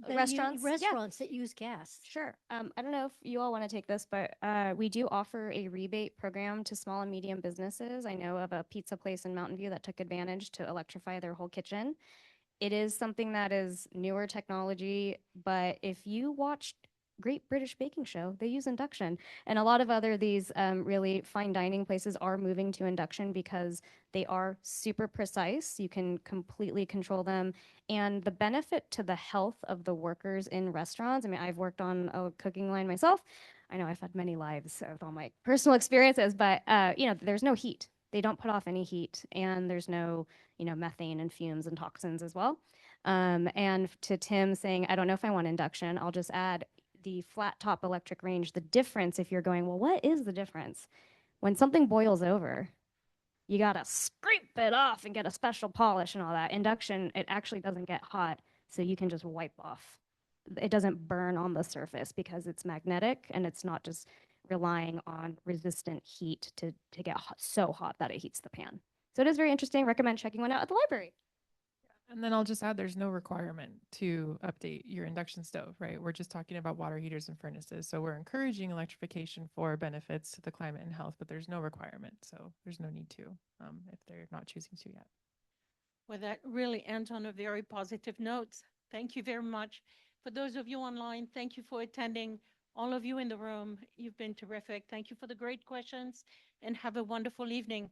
Restaurants? Yeah. restaurants that use gas. Sure. I don't know if you all want to take this, but we do offer a rebate program to small and medium businesses. I know of a pizza place in Mountain View that took advantage to electrify their whole kitchen. It is something that is newer technology, but if you watched Great British Baking Show, they use induction. And a lot of other these really fine dining places are moving to induction because they are super precise. You can completely control them. And the benefit to the health of the workers in restaurants, I mean, I've worked on a cooking line myself. I know I've had many lives with all my personal experiences, but there's no heat. They don't put off any heat, and there's no, methane and fumes and toxins as well. And to Tim saying, I don't know if I want induction, I'll just add the flat top electric range. The difference, if you're going, well, what is the difference? When something boils over, you got to scrape it off and get a special polish and all that. Induction, it actually doesn't get hot, so you can just wipe off. It doesn't burn on the surface because it's magnetic and it's not just relying on resistant heat to get so hot that it heats the pan. So it is very interesting. Recommend checking one out at the library. And then I'll just add, there's no requirement to update your induction stove, right? We're just talking about water heaters and furnaces. So we're encouraging electrification for benefits to the climate and health, but there's no requirement. So there's no need to if they're not choosing to yet. Well, that really ends on a very positive note. Thank you very much. For those of you online, thank you for attending. All of you in the room, you've been terrific. Thank you for the great questions and have a wonderful evening.